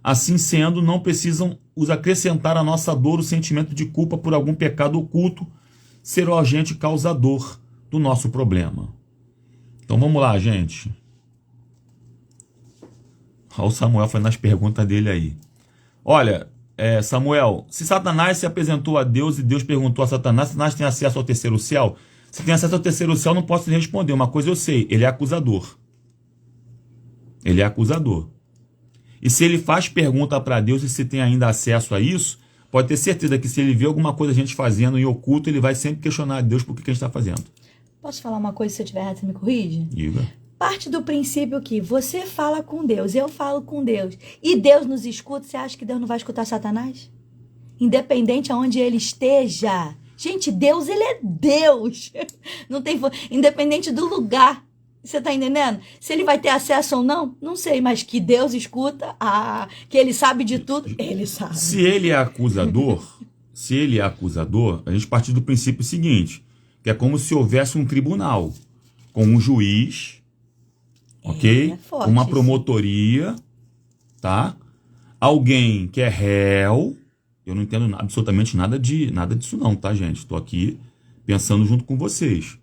Assim sendo, não precisam os acrescentar à nossa dor o sentimento de culpa por algum pecado oculto ser o agente causador do nosso problema. Então vamos lá, gente. O Samuel foi nas perguntas dele aí. Olha, Samuel, se Satanás se apresentou a Deus e Deus perguntou a Satanás, Satanás tem acesso ao terceiro céu? Se tem acesso ao terceiro céu, não posso lhe responder. Uma coisa eu sei, ele é acusador. Ele é acusador. E se ele faz pergunta para Deus e se tem ainda acesso a isso, pode ter certeza que se ele vê alguma coisa a gente fazendo em oculto, ele vai sempre questionar a Deus por que a gente está fazendo. Posso falar uma coisa, se eu estiver errado, você me corrige? Diga. Parte do princípio que você fala com Deus, eu falo com Deus, e Deus nos escuta, você acha que Deus não vai escutar Satanás? Independente aonde ele esteja. Gente, Deus, ele é Deus. Não tem, independente do lugar. Você tá entendendo? Se ele vai ter acesso ou não, não sei, mas que Deus escuta, que ele sabe de tudo, ele sabe. Se ele é acusador, a gente parte do princípio seguinte, que é como se houvesse um tribunal com um juiz, ok? Forte, uma promotoria, tá? Alguém que é réu. Eu não entendo absolutamente nada disso não, tá, gente? Estou aqui pensando junto com vocês.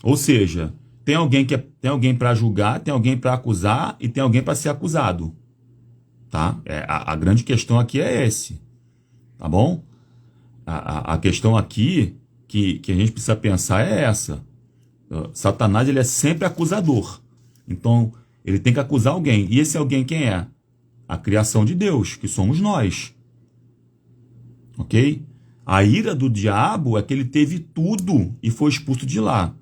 Ou seja, tem alguém para julgar, tem alguém para acusar e tem alguém para ser acusado. Tá? A grande questão aqui é esse. Tá bom? A questão aqui que a gente precisa pensar é essa. Satanás, ele é sempre acusador. Então, ele tem que acusar alguém. E esse alguém quem é? A criação de Deus, que somos nós. Ok? A ira do diabo é que ele teve tudo e foi expulso de lá.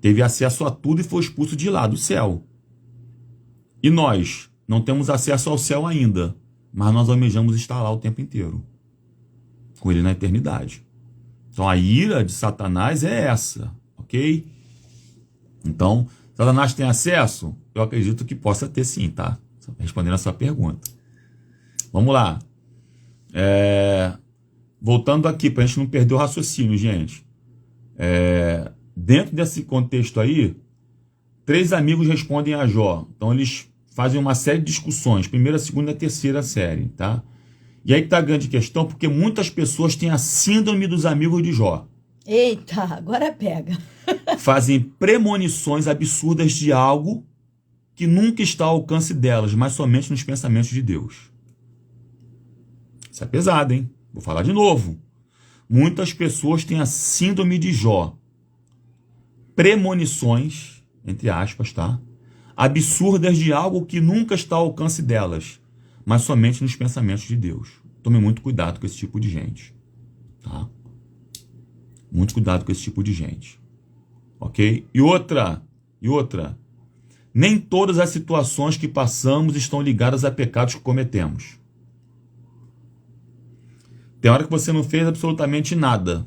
Teve acesso a tudo e foi expulso de lá, do céu. E nós não temos acesso ao céu ainda, mas nós almejamos estar lá o tempo inteiro, com ele na eternidade. Então a ira de Satanás é essa, ok? Então, Satanás tem acesso? Eu acredito que possa ter sim, tá? Respondendo a sua pergunta. Vamos lá. Voltando aqui, para a gente não perder o raciocínio, gente. Dentro desse contexto aí, 3 amigos respondem a Jó. Então eles fazem uma série de discussões, primeira, segunda e terceira série, tá? E aí que tá a grande questão, porque muitas pessoas têm a síndrome dos amigos de Jó. Eita, agora pega. Fazem premonições absurdas de algo que nunca está ao alcance delas, mas somente nos pensamentos de Deus. Isso é pesado, hein? Vou falar de novo. Muitas pessoas têm a síndrome de Jó. Premonições, entre aspas, tá? Absurdas de algo que nunca está ao alcance delas, mas somente nos pensamentos de Deus. Tome muito cuidado com esse tipo de gente, tá? Muito cuidado com esse tipo de gente, ok? E outra, nem todas as situações que passamos estão ligadas a pecados que cometemos. Tem hora que você não fez absolutamente nada,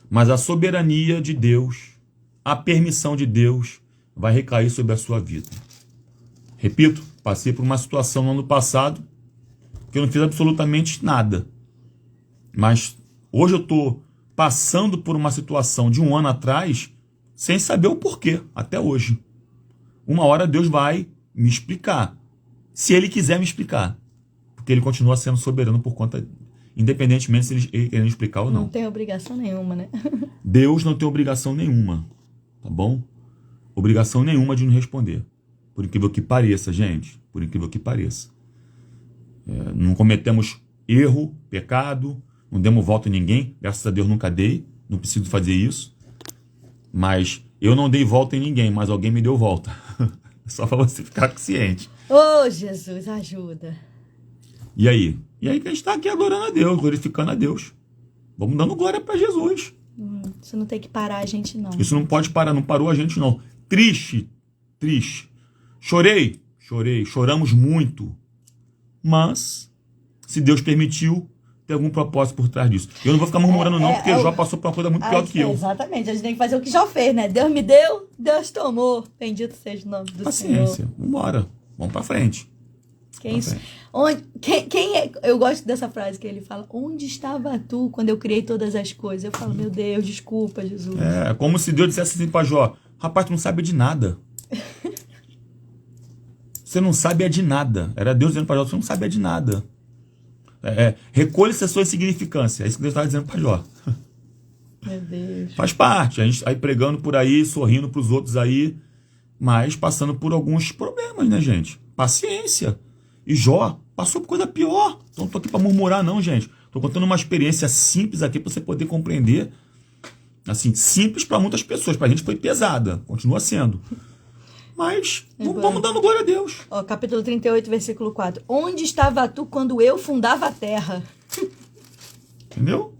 mas a soberania de Deus, a permissão de Deus vai recair sobre a sua vida. Repito, passei por uma situação no ano passado que eu não fiz absolutamente nada, mas hoje eu estou passando por uma situação de um ano atrás sem saber o porquê, até hoje. Uma hora Deus vai me explicar, se Ele quiser me explicar, porque Ele continua sendo soberano por conta, independentemente se Ele quer me explicar ou não. Não tem obrigação nenhuma, né? Deus não tem obrigação nenhuma, tá bom? Obrigação nenhuma de nos responder. Por incrível que pareça, gente, por incrível que pareça. Não cometemos erro, pecado, não demos volta em ninguém, graças a Deus nunca dei, não preciso fazer isso. Mas eu não dei volta em ninguém, mas alguém me deu volta. Só para você ficar ciente. Ô, Jesus, ajuda. E aí? E aí que a gente está aqui adorando a Deus, glorificando a Deus. Vamos dando glória para Jesus. Isso não tem que parar a gente, não. Isso não pode parar, não parou a gente, não. Triste. Chorei, choramos muito. Mas, se Deus permitiu, tem algum propósito por trás disso. Eu não vou ficar murmurando não, porque Jó passou por uma coisa muito pior do que eu. Exatamente, a gente tem que fazer o que Jó fez, né? Deus me deu, Deus tomou. Bendito seja o nome do Paciência, Senhor. vambora, vamos pra frente. Eu gosto dessa frase que ele fala: onde estava tu quando eu criei todas as coisas? Eu falo: meu Deus, desculpa, Jesus. É como se Deus dissesse assim pra Jó: rapaz, tu não sabe de nada. Você não sabe de nada. Era Deus dizendo pra Jó: você não sabe de nada. Recolhe-se a sua insignificância. É isso que Deus estava dizendo pra Jó. Meu Deus. Faz parte. A gente aí pregando por aí, sorrindo pros outros aí, mas passando por alguns problemas, né, gente? Paciência. E Jó passou por coisa pior. Então não tô aqui para murmurar, não, gente. Tô contando uma experiência simples aqui para você poder compreender. Assim, simples para muitas pessoas. Pra gente foi pesada. Continua sendo. Mas vamos dando glória a Deus. Ó, capítulo 38, versículo 4. Onde estava tu quando eu fundava a terra? Entendeu?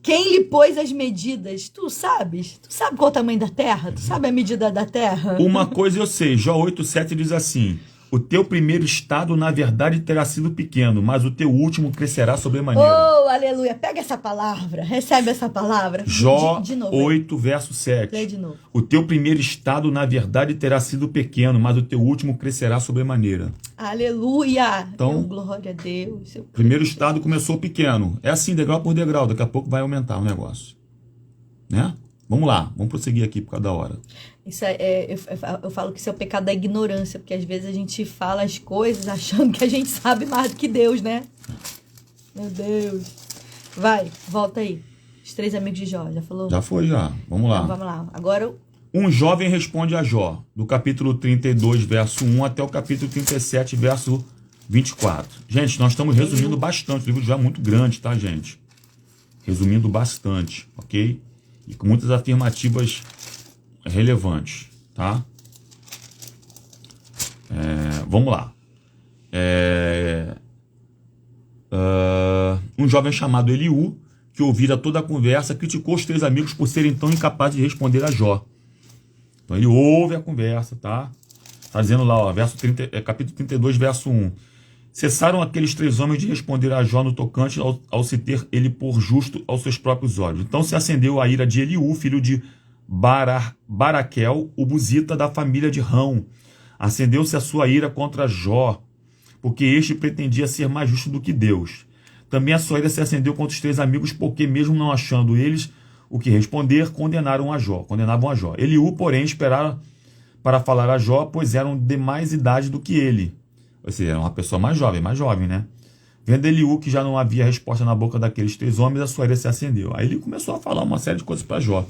Quem lhe pôs as medidas? Tu sabes? Tu sabe qual é o tamanho da terra? Tu sabe a medida da terra? Uma coisa eu sei. Jó 8,7 diz assim: o teu primeiro estado, na verdade, terá sido pequeno, mas o teu último crescerá sobremaneira. Oh, aleluia. Pega essa palavra. Recebe essa palavra. Jó de novo, 8, verso 7. Lê de novo. O teu primeiro estado, na verdade, terá sido pequeno, mas o teu último crescerá sobremaneira. Aleluia. Então, glória a Deus. O primeiro estado começou pequeno. É assim, degrau por degrau. Daqui a pouco vai aumentar o negócio. Né? Vamos lá. Vamos prosseguir aqui por causa da hora. Isso eu falo que isso é o pecado da ignorância, porque às vezes a gente fala as coisas achando que a gente sabe mais do que Deus, né? Meu Deus. Vai, volta aí. Os 3 amigos de Jó, já falou? Já foi, já. Vamos lá. Então, vamos lá. Agora... Um jovem responde a Jó, do capítulo 32, verso 1 até o capítulo 37, verso 24. Gente, nós estamos resumindo bastante. O livro de Jó é muito grande, tá, gente? Resumindo bastante, ok? E com muitas afirmativas relevantes, tá? Vamos lá. Um jovem chamado Eliú, que ouvira toda a conversa, criticou os 3 amigos por serem tão incapazes de responder a Jó. Então ele ouve a conversa, tá? Tá dizendo lá, ó, capítulo 32, verso 1. Cessaram aqueles 3 homens de responder a Jó no tocante ao se ter ele por justo aos seus próprios olhos. Então se acendeu a ira de Eliú, filho de Baraquel, o buzita da família de Rão. Acendeu-se a sua ira contra Jó, porque este pretendia ser mais justo do que Deus. Também a sua ira se acendeu contra os 3 amigos, porque mesmo não achando eles o que responder, condenavam a Jó. Eliú, porém, esperava para falar a Jó, pois eram de mais idade do que ele. Ou seja, era uma pessoa mais jovem, né? Vendo Eliú que já não havia resposta na boca daqueles 3 homens, a sua ira se acendeu. Aí ele começou a falar uma série de coisas para Jó.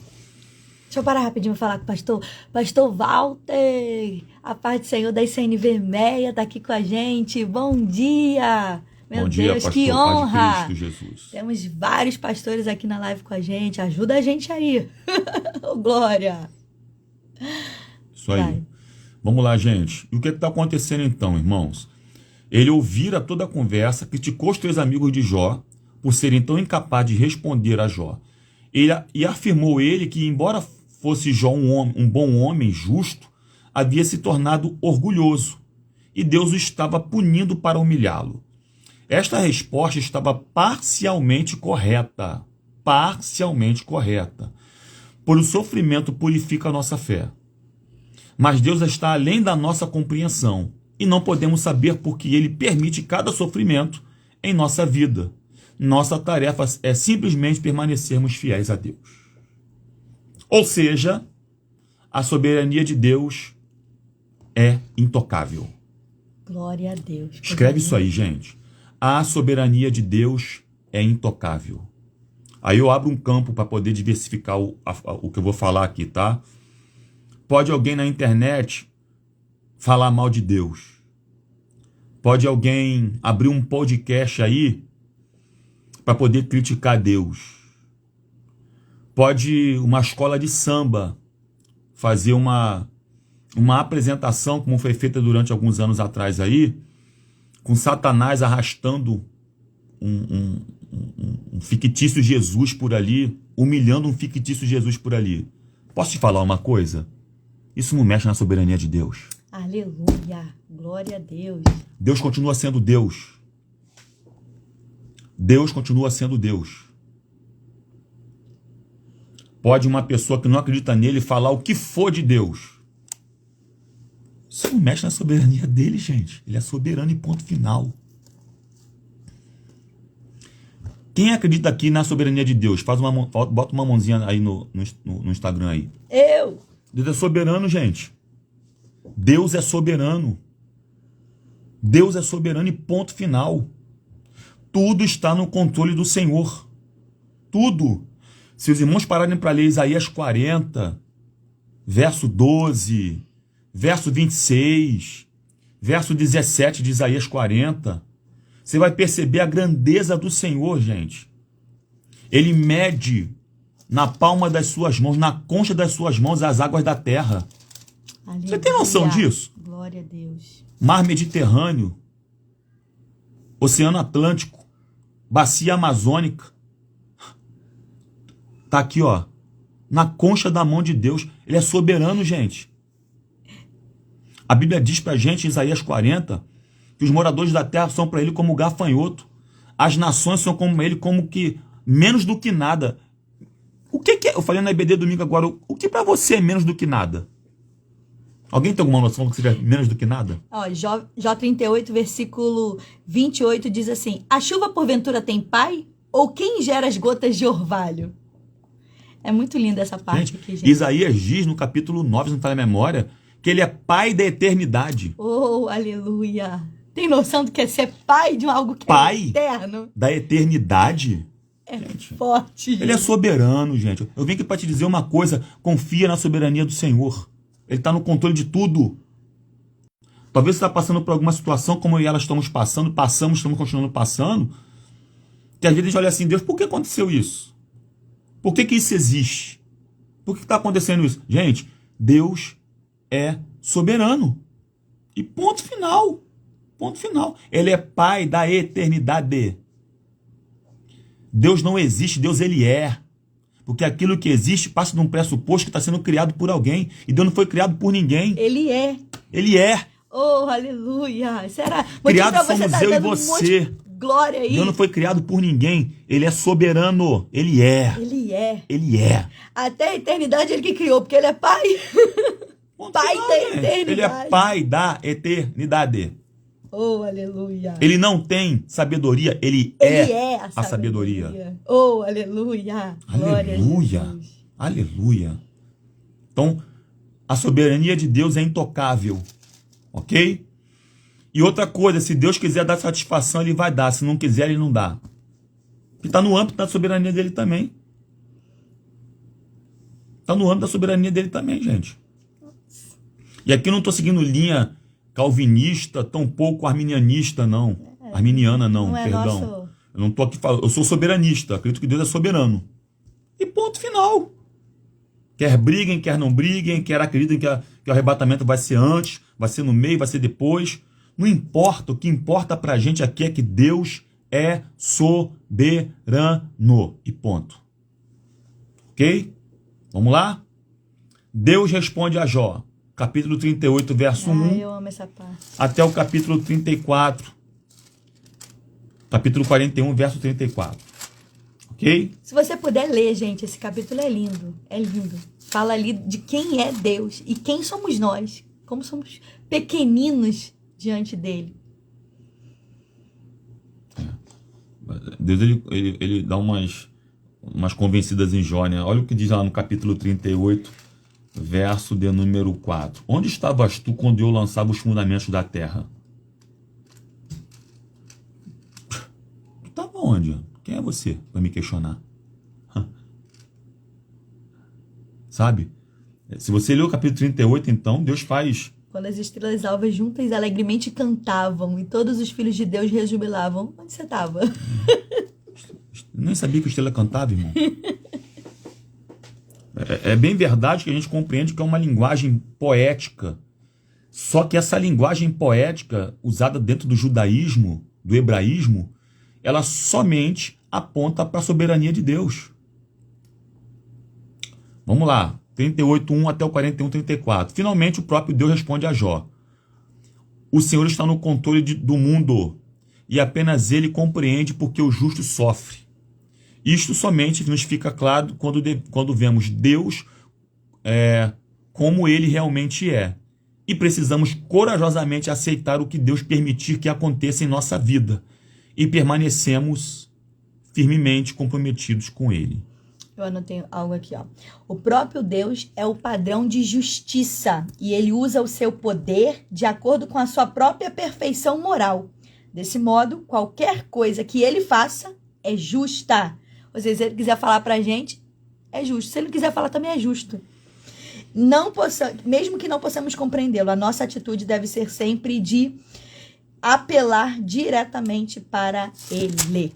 Deixa eu parar rapidinho e falar com o pastor Walter, a paz do Senhor da ICNV Meia tá aqui com a gente. Bom dia! Meu Deus, pastor, que honra! Paz de Cristo, Jesus. Temos vários pastores aqui na live com a gente. Ajuda a gente aí. Oh, glória! Isso aí. Vai. Vamos lá, gente. E o que está acontecendo então, irmãos? Ele ouvira toda a conversa, criticou os 3 amigos de Jó por serem tão incapazes de responder a Jó. E afirmou ele que, embora fosse Jó um bom homem justo, havia se tornado orgulhoso e Deus o estava punindo para humilhá-lo. Esta resposta estava parcialmente correta. Parcialmente correta. Pois o sofrimento purifica a nossa fé. Mas Deus está além da nossa compreensão e não podemos saber por que Ele permite cada sofrimento em nossa vida. Nossa tarefa é simplesmente permanecermos fiéis a Deus. Ou seja, a soberania de Deus é intocável. Glória a Deus. Escreve isso aí, gente. A soberania de Deus é intocável. Aí eu abro um campo para poder diversificar o que eu vou falar aqui, tá? Pode alguém na internet falar mal de Deus. Pode alguém abrir um podcast aí para poder criticar Deus. Pode uma escola de samba fazer uma apresentação, como foi feita durante alguns anos atrás aí, com Satanás arrastando um fictício Jesus por ali, humilhando um fictício Jesus por ali. Posso te falar uma coisa? Isso não mexe na soberania de Deus. Aleluia, glória a Deus. Deus continua sendo Deus. Deus continua sendo Deus. Pode uma pessoa que não acredita nele falar o que for de Deus. Isso não mexe na soberania dele, gente. Ele é soberano e ponto final. Quem acredita aqui na soberania de Deus? Bota uma mãozinha aí no Instagram aí. Eu. Deus é soberano, gente. Deus é soberano. Deus é soberano e ponto final. Tudo está no controle do Senhor. Tudo. Se os irmãos pararem para ler Isaías 40, verso 12, verso 26, verso 17 de Isaías 40, você vai perceber a grandeza do Senhor, gente. Ele mede na palma das suas mãos, na concha das suas mãos, as águas da terra. Aleluia. Você tem noção disso? Glória a Deus. Mar Mediterrâneo, Oceano Atlântico, Bacia Amazônica. Tá aqui, ó, na concha da mão de Deus. Ele é soberano, gente. A Bíblia diz pra gente, em Isaías 40, que os moradores da terra são para ele como gafanhoto. As nações são como ele, como que menos do que nada. O que é? Eu falei na IBD domingo agora, o que para você é menos do que nada? Alguém tem alguma noção do que seja menos do que nada? Ó, Jó 38, versículo 28 diz assim: a chuva porventura tem pai? Ou quem gera as gotas de orvalho? É muito linda essa parte aqui, gente. Isaías diz no capítulo 9, se não está na memória, que ele é pai da eternidade. Oh, aleluia. Tem noção do que é ser pai de algo que pai é eterno? Da eternidade? É gente, forte. Ele é soberano, gente. Eu vim aqui para te dizer uma coisa. Confia na soberania do Senhor. Ele está no controle de tudo. Talvez você está passando por alguma situação como eu e ela estamos passando, estamos continuando passando, que às vezes a gente olha assim, Deus, por que aconteceu isso? Por que isso existe? Por que está acontecendo isso? Gente, Deus é soberano. E ponto final. Ponto final. Ele é pai da eternidade. Deus não existe, Deus ele é. Porque aquilo que existe passa de um pressuposto que está sendo criado por alguém. E Deus não foi criado por ninguém. Ele é. Ele é. Oh, aleluia. Será? Criado somos eu e você. Glória aí. Deus não foi criado por ninguém. Ele é soberano. Ele é. Ele é. Ele é. Até a eternidade ele que criou, porque ele é pai. Pai da eternidade. Ele é pai da eternidade. Oh, aleluia. Ele não tem sabedoria, ele é a sabedoria. Oh, aleluia. Aleluia. Aleluia. Então, a soberania de Deus é intocável. Ok? E outra coisa, se Deus quiser dar satisfação, ele vai dar. Se não quiser, ele não dá. E está no âmbito da soberania dele também. Está no âmbito da soberania dele também, gente. E aqui eu não estou seguindo linha calvinista, tampouco arminianista, não. Arminiana, não, perdão. Nosso... Eu não estou aqui falando. Eu sou soberanista. Acredito que Deus é soberano. E ponto final. Quer briguem, quer não briguem, quer acreditem que o arrebatamento vai ser antes, vai ser no meio, vai ser depois. Não importa, o que importa pra gente aqui é que Deus é soberano. E ponto. Ok? Vamos lá? Deus responde a Jó. Capítulo 38, verso 1. Eu amo essa parte. Até o capítulo 34. Capítulo 41, verso 34. Ok? Se você puder ler, gente, esse capítulo é lindo. É lindo. Fala ali de quem é Deus e quem somos nós. Como somos pequeninos diante dele. Deus ele dá umas convencidas em Jó, né? Olha o que diz lá no capítulo 38, verso de número 4. Onde estavas tu quando eu lançava os fundamentos da terra? Tu estava onde? Quem é você para me questionar? Sabe? Se você ler o capítulo 38, então, Deus faz... Quando as estrelas alvas juntas alegremente cantavam e todos os filhos de Deus rejubilavam. Onde você estava? Nem sabia que a estrela cantava, irmão. É bem verdade que a gente compreende que é uma linguagem poética. Só que essa linguagem poética, usada dentro do judaísmo, do hebraísmo, ela somente aponta para a soberania de Deus. Vamos lá. 38:1 até o 41:34. Finalmente o próprio Deus responde a Jó. O Senhor está no controle do mundo e apenas ele compreende porque o justo sofre. Isto somente nos fica claro quando vemos Deus como ele realmente é. E precisamos corajosamente aceitar o que Deus permitir que aconteça em nossa vida. E permanecemos firmemente comprometidos com ele. Eu anotei algo aqui, ó. O próprio Deus é o padrão de justiça e ele usa o seu poder de acordo com a sua própria perfeição moral. Desse modo, qualquer coisa que ele faça é justa. Ou seja, se ele quiser falar pra gente, é justo. Se ele quiser falar, também é justo. Mesmo que não possamos compreendê-lo, a nossa atitude deve ser sempre de apelar diretamente para ele.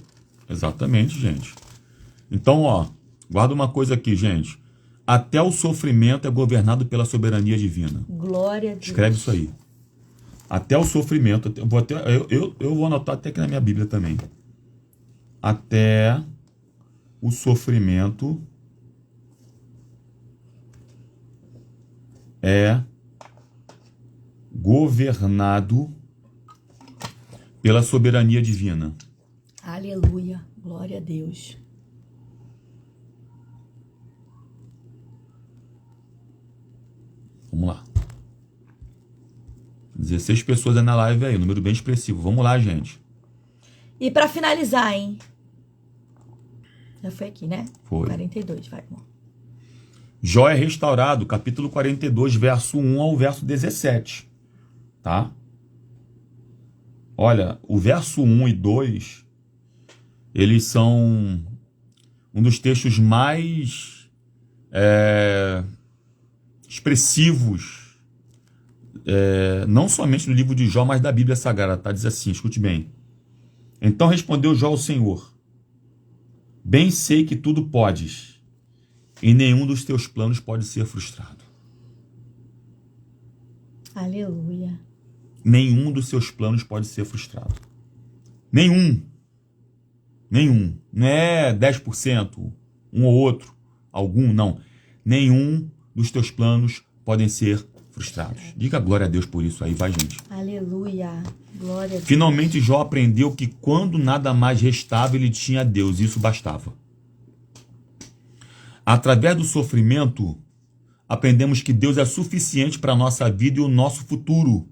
Exatamente, gente. Então, ó, guarda uma coisa aqui, gente. Até o sofrimento é governado pela soberania divina. Glória a Deus. Escreve isso aí. Até o sofrimento. Eu vou anotar até aqui na minha Bíblia também. Até o sofrimento é governado pela soberania divina. Aleluia. Glória a Deus. Vamos lá. 16 pessoas aí na live aí, número bem expressivo. Vamos lá, gente. E para finalizar, hein? Já foi aqui, né? Foi. 42, vai, irmão. Jó é restaurado, capítulo 42, verso 1 ao verso 17. Tá? Olha, o verso 1 e 2, eles são um dos textos mais expressivos, não somente do livro de Jó, mas da Bíblia Sagrada. Tá? Diz assim, escute bem. Então respondeu Jó ao Senhor: bem sei que tudo podes, e nenhum dos teus planos pode ser frustrado. Aleluia. Nenhum dos seus planos pode ser frustrado. Nenhum. Nenhum. Não é 10%, um ou outro, algum, não. Nenhum dos teus planos podem ser frustrados. Diga glória a Deus por isso aí, vai, gente. Aleluia. Glória a Deus. Finalmente Jó aprendeu que quando nada mais restava, ele tinha Deus. Isso bastava. Através do sofrimento, aprendemos que Deus é suficiente para a nossa vida e o nosso futuro.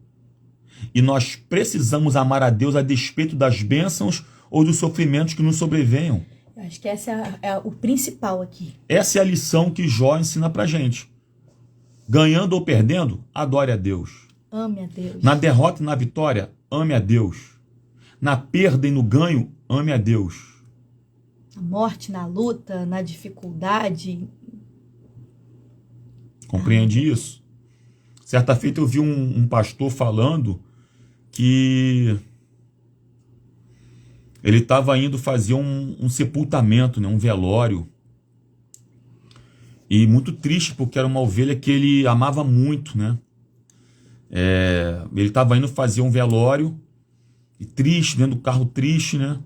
E nós precisamos amar a Deus a despeito das bênçãos ou dos sofrimentos que nos sobrevenham. Eu acho que essa é o principal aqui. Essa é a lição que Jó ensina pra gente. Ganhando ou perdendo, adore a Deus. Ame a Deus. Na derrota e na vitória, ame a Deus. Na perda e no ganho, ame a Deus. Na morte, na luta, na dificuldade. Compreende isso? Certa feita eu vi um pastor falando que ele estava indo fazer um sepultamento, né, um velório. E muito triste, porque era uma ovelha que ele amava muito, né? Ele estava indo fazer um velório, e triste, dentro do carro triste, né?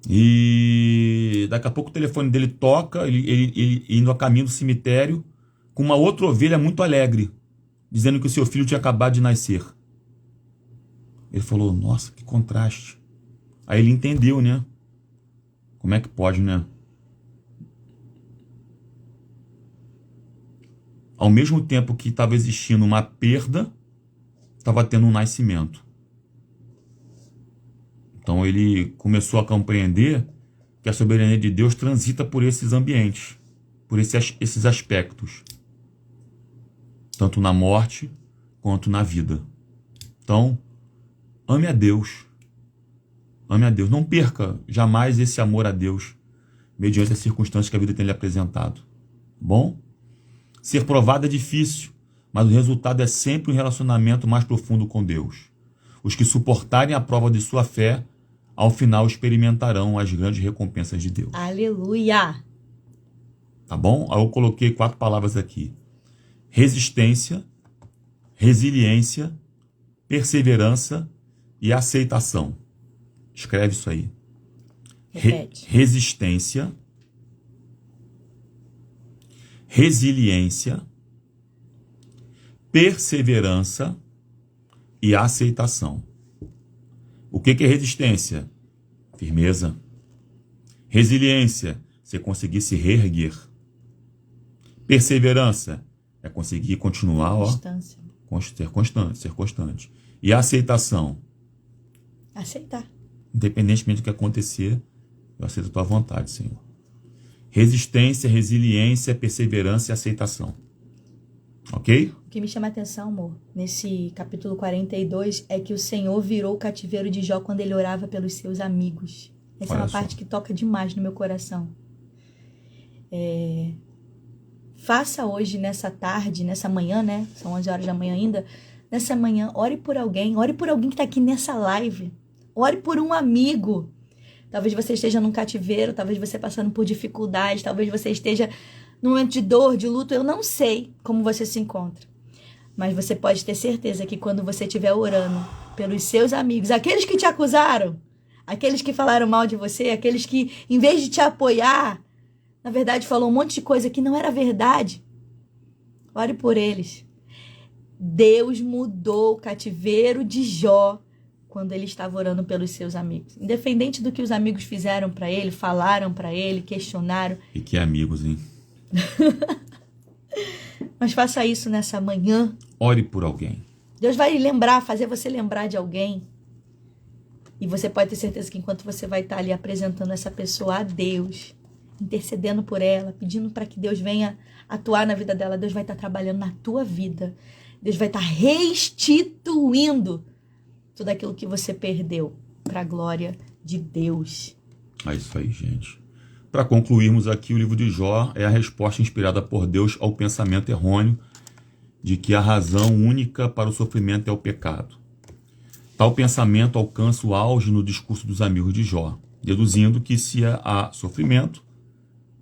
E daqui a pouco o telefone dele toca, ele indo a caminho do cemitério, com uma outra ovelha muito alegre, dizendo que o seu filho tinha acabado de nascer. Ele falou, nossa, que contraste. Aí ele entendeu, né? Como é que pode, né? Ao mesmo tempo que estava existindo uma perda, estava tendo um nascimento. Então ele começou a compreender que a soberania de Deus transita por esses ambientes, por esses aspectos, tanto na morte quanto na vida. Então, ame a Deus. Ame a Deus. Não perca jamais esse amor a Deus, mediante as circunstâncias que a vida tem lhe apresentado. Bom? Ser provado é difícil, mas o resultado é sempre um relacionamento mais profundo com Deus. Os que suportarem a prova de sua fé, ao final experimentarão as grandes recompensas de Deus. Aleluia! Tá bom? Aí eu coloquei 4 palavras aqui. Resistência, resiliência, perseverança e aceitação. Escreve isso aí. Repete. Resistência, resiliência, perseverança e aceitação. O que é resistência? Firmeza. Resiliência, você conseguir se reerguer. Perseverança é conseguir continuar, ser constante. E a aceitação? Aceitar. Independentemente do que acontecer, eu aceito a tua vontade, Senhor. Resistência, resiliência, perseverança e aceitação. Ok? O que me chama a atenção, amor, nesse capítulo 42, é que o Senhor virou o cativeiro de Jó quando ele orava pelos seus amigos. Essa é uma parte que toca demais no meu coração. Faça hoje, nessa tarde, nessa manhã, né? São 11 horas da manhã ainda. Nessa manhã, ore por alguém que está aqui nessa live. Ore por um amigo. Talvez você esteja num cativeiro, talvez você passando por dificuldades, talvez você esteja num momento de dor, de luto. Eu não sei como você se encontra. Mas você pode ter certeza que quando você estiver orando pelos seus amigos, aqueles que te acusaram, aqueles que falaram mal de você, aqueles que, em vez de te apoiar, na verdade falou um monte de coisa que não era verdade, ore por eles. Deus mudou o cativeiro de Jó quando ele estava orando pelos seus amigos. Independente do que os amigos fizeram para ele, falaram para ele, questionaram. E que amigos, hein? Mas faça isso nessa manhã. Ore por alguém. Deus vai lembrar, fazer você lembrar de alguém. E você pode ter certeza que enquanto você vai estar ali apresentando essa pessoa a Deus, intercedendo por ela, pedindo para que Deus venha atuar na vida dela, Deus vai estar trabalhando na tua vida. Deus vai estar restituindo tudo aquilo que você perdeu para a glória de Deus. É isso aí, gente. Para concluirmos aqui, o livro de Jó é a resposta inspirada por Deus ao pensamento errôneo de que a razão única para o sofrimento é o pecado. Tal pensamento alcança o auge no discurso dos amigos de Jó, deduzindo que se há sofrimento,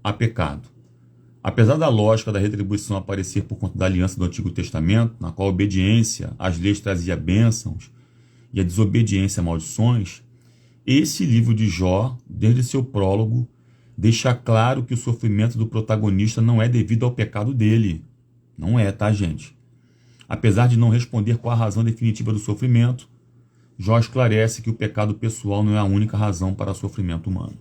há pecado. Apesar da lógica da retribuição aparecer por conta da aliança do Antigo Testamento, na qual a obediência às leis trazia bênçãos e a desobediência maldições, esse livro de Jó, desde seu prólogo, deixa claro que o sofrimento do protagonista não é devido ao pecado dele. Não é, tá, gente? Apesar de não responder qual a razão definitiva do sofrimento, Jó esclarece que o pecado pessoal não é a única razão para o sofrimento humano.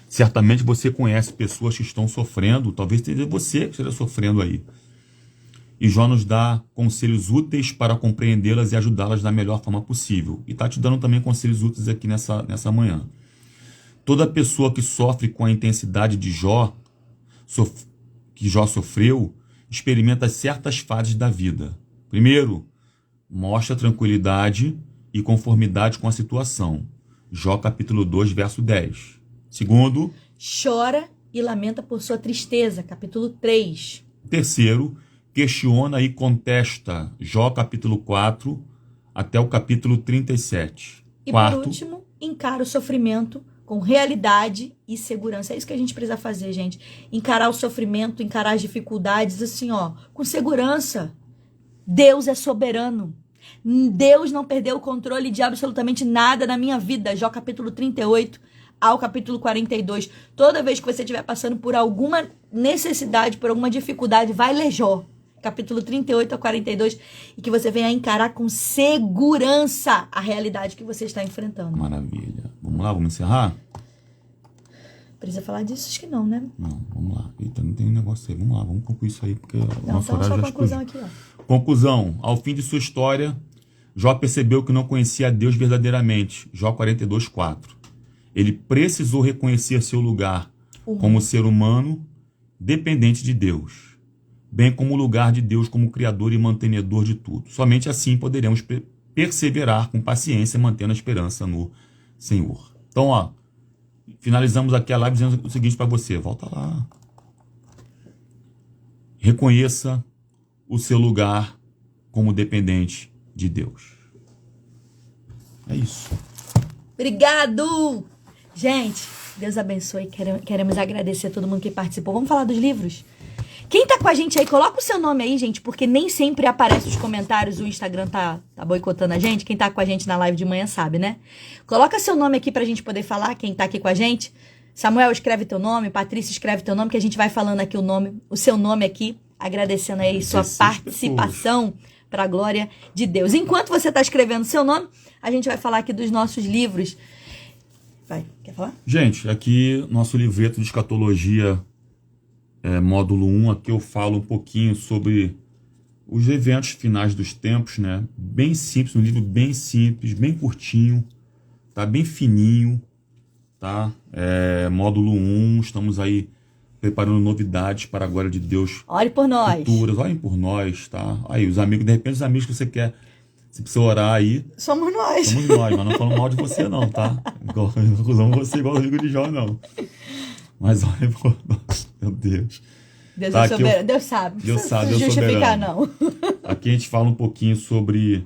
Certamente você conhece pessoas que estão sofrendo, talvez seja você que esteja sofrendo aí. E Jó nos dá conselhos úteis para compreendê-las e ajudá-las da melhor forma possível. E está te dando também conselhos úteis aqui nessa manhã. Toda pessoa que sofre com a intensidade de Jó, que Jó sofreu, experimenta certas fases da vida. Primeiro, mostra tranquilidade e conformidade com a situação. Jó capítulo 2, verso 10. Segundo, chora e lamenta por sua tristeza. Capítulo 3. Terceiro, questiona e contesta. Jó capítulo 4 até o capítulo 37. E Quarto, por último, encara o sofrimento com realidade e segurança. É isso que a gente precisa fazer, gente. Encarar o sofrimento, encarar as dificuldades, assim, ó, com segurança. Deus é soberano. Deus não perdeu o controle de absolutamente nada na minha vida. Jó capítulo 38 ao capítulo 42. Toda vez que você estiver passando por alguma necessidade, por alguma dificuldade, vai ler Jó. Capítulo 38 a 42, e que você venha encarar com segurança a realidade que você está enfrentando. Maravilha. Vamos lá, vamos encerrar? Precisa falar disso? Acho que não, né? Não, vamos lá. Eita, não tem um negócio aí. Vamos lá, vamos concluir isso aí, porque o Não, nosso então horário só já a conclusão explodiu. aqui, ó. Conclusão. Ao fim de sua história, Jó percebeu que não conhecia a Deus verdadeiramente. Jó 42:4. Ele precisou reconhecer seu lugar como ser humano dependente de Deus, bem como o lugar de Deus como Criador e mantenedor de tudo. Somente assim poderemos perseverar com paciência, mantendo a esperança no Senhor. Então, ó, finalizamos aqui a live dizendo o seguinte para você. Volta lá. Reconheça o seu lugar como dependente de Deus. É isso. Obrigado! Gente, Deus abençoe. Queremos agradecer a todo mundo que participou. Vamos falar dos livros? Quem tá com a gente aí, coloca o seu nome aí, gente, porque nem sempre aparece os comentários, o Instagram tá boicotando a gente. Quem tá com a gente na live de manhã sabe, né? Coloca seu nome aqui pra gente poder falar, quem tá aqui com a gente. Samuel, escreve teu nome, Patrícia, escreve teu nome, que a gente vai falando aqui o seu nome aqui, agradecendo aí sua participação para a glória de Deus. Enquanto você tá escrevendo seu nome, a gente vai falar aqui dos nossos livros. Vai, quer falar? Gente, aqui nosso livreto de escatologia, módulo 1, aqui eu falo um pouquinho sobre os eventos finais dos tempos, né? Bem simples, um livro bem simples, bem curtinho, tá? Bem fininho, tá? Módulo 1, estamos aí preparando novidades para a glória de Deus. Ore por nós. Futuras, olhem por nós, tá? Aí, os amigos, de repente, os amigos que você quer, se precisa orar aí. Somos nós. Somos nós, mas não falamos mal de você, não, tá? Não acusamos você igual o amigo de Jó, não. Mas olhem por nós, meu Deus. Deus Tá, é soberano, Deus sabe. Deus sabe, Não Deus justificar, soberano. não. Aqui a gente fala um pouquinho sobre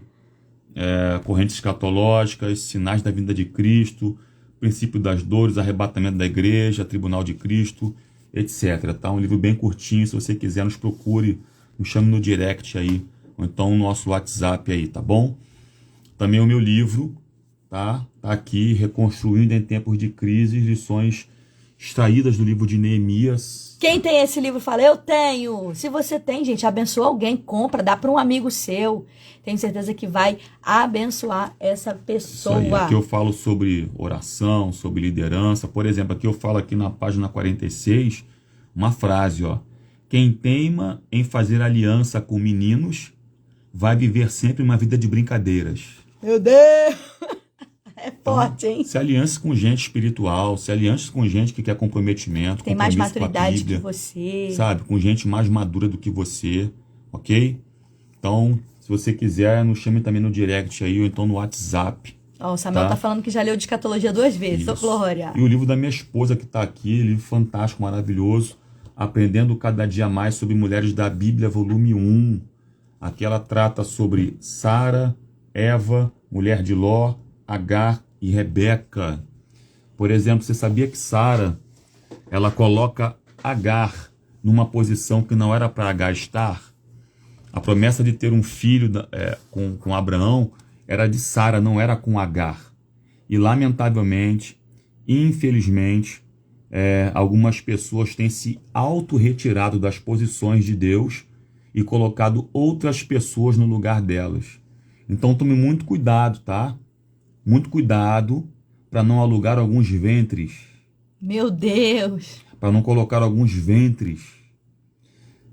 correntes escatológicas, sinais da vinda de Cristo, princípio das dores, arrebatamento da igreja, tribunal de Cristo, etc. Tá? Um livro bem curtinho, se você quiser nos procure, nos chame no direct aí, ou então no nosso WhatsApp aí, tá bom? Também o meu livro, tá aqui, Reconstruindo em Tempos de Crise, lições extraídas do livro de Neemias. Quem tem esse livro fala, eu tenho. Se você tem, gente, abençoa alguém, compra, dá para um amigo seu. Tenho certeza que vai abençoar essa pessoa. Isso aí. Aqui eu falo sobre oração, sobre liderança. Por exemplo, aqui eu falo aqui na página 46, uma frase, ó. Quem teima em fazer aliança com meninos vai viver sempre uma vida de brincadeiras. Meu Deus! É forte, hein? Se aliança com gente espiritual, se aliança com gente que quer comprometimento, tem mais compromisso com a maturidade Bíblia, que você. sabe? Com gente mais madura do que você, ok? Então, se você quiser, nos chame também no direct aí, ou então no WhatsApp. Ó, o Samuel tá falando que já leu de escatologia 2 vezes. Ô, glória! E o livro da minha esposa que tá aqui, livro fantástico, maravilhoso, Aprendendo Cada Dia Mais sobre Mulheres da Bíblia, volume 1. Aqui ela trata sobre Sara, Eva, mulher de Ló, Agar e Rebeca. Por exemplo, você sabia que Sara, ela coloca Agar numa posição que não era para Agar estar? A promessa de ter um filho com Abraão era de Sara, não era com Agar. E lamentavelmente, infelizmente, algumas pessoas têm se auto-retirado das posições de Deus e colocado outras pessoas no lugar delas. Então tome muito cuidado, tá? Muito cuidado para não alugar alguns ventres. Meu Deus! Para não colocar alguns ventres.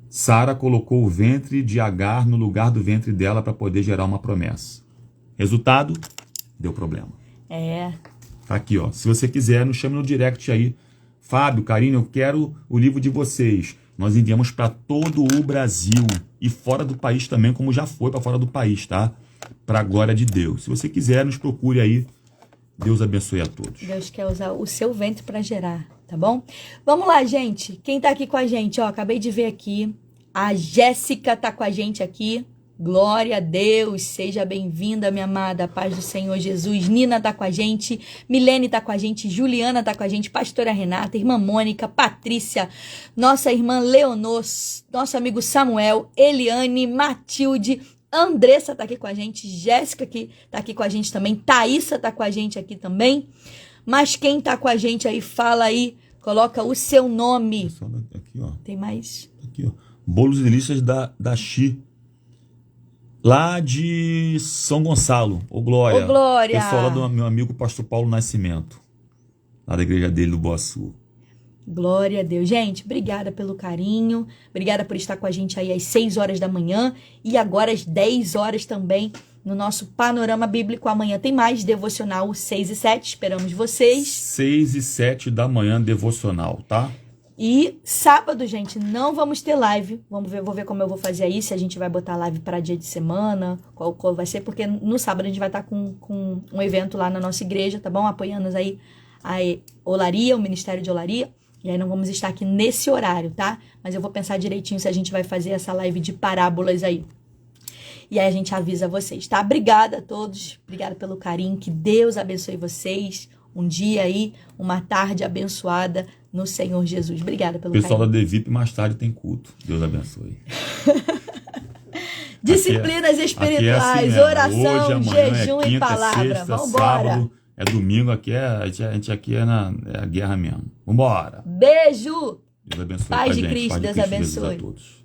Sara colocou o ventre de Agar no lugar do ventre dela para poder gerar uma promessa. Resultado? Deu problema. Tá aqui, ó. Se você quiser, nos chame no direct aí. Fábio, Karine, eu quero o livro de vocês. Nós enviamos para todo o Brasil e fora do país também, como já foi para fora do país, tá? Para a glória de Deus. Se você quiser, nos procure aí. Deus abençoe a todos. Deus quer usar o seu ventre para gerar, tá bom? Vamos lá, gente. Quem tá aqui com a gente, ó, acabei de ver aqui. A Jéssica tá com a gente aqui. Glória a Deus, seja bem-vinda, minha amada, a paz do Senhor Jesus. Nina tá com a gente, Milene tá com a gente, Juliana tá com a gente, pastora Renata, irmã Mônica, Patrícia, nossa irmã Leonor, nosso amigo Samuel, Eliane, Matilde, Andressa tá aqui com a gente, Jéssica que tá aqui com a gente também, Thaísa tá com a gente aqui também. Mas quem tá com a gente aí, fala aí, coloca o seu nome. Pessoal, aqui, ó. Tem mais? Aqui, ó. Bolos e delícias da Xi. Lá de São Gonçalo. Ô, Glória. Ô, Glória. Pessoal lá do meu amigo Pastor Paulo Nascimento. Lá da igreja dele, do Boaçu. Glória a Deus. Gente, obrigada pelo carinho. Obrigada por estar com a gente aí às 6 horas da manhã. E agora às 10 horas também no nosso Panorama Bíblico. Amanhã tem mais devocional 6 e 7. Esperamos vocês. 6 e 7 da manhã, devocional, tá? E sábado, gente, não vamos ter live. Vou ver como eu vou fazer aí, se a gente vai botar live para dia de semana, qual vai ser, porque no sábado a gente vai estar com um evento lá na nossa igreja, tá bom? Apoiando aí a Olaria, o Ministério de Olaria. E aí não vamos estar aqui nesse horário, tá? Mas eu vou pensar direitinho se a gente vai fazer essa live de parábolas aí. E aí a gente avisa vocês, tá? Obrigada a todos, obrigada pelo carinho, que Deus abençoe vocês. Um dia aí, uma tarde abençoada no Senhor Jesus. Obrigada pelo Pessoal carinho. da Devip mais tarde tem culto. Deus abençoe. Disciplinas espirituais, assim mesmo. oração, Hoje, amanhã, jejum quinta, e palavra. Sexta, Vambora. sábado, é domingo, a gente aqui é a guerra mesmo. Vambora. Beijo. Deus abençoe. Paz pra de gente. Cristo, Paz de Deus Cristo, Jesus abençoe. a todos.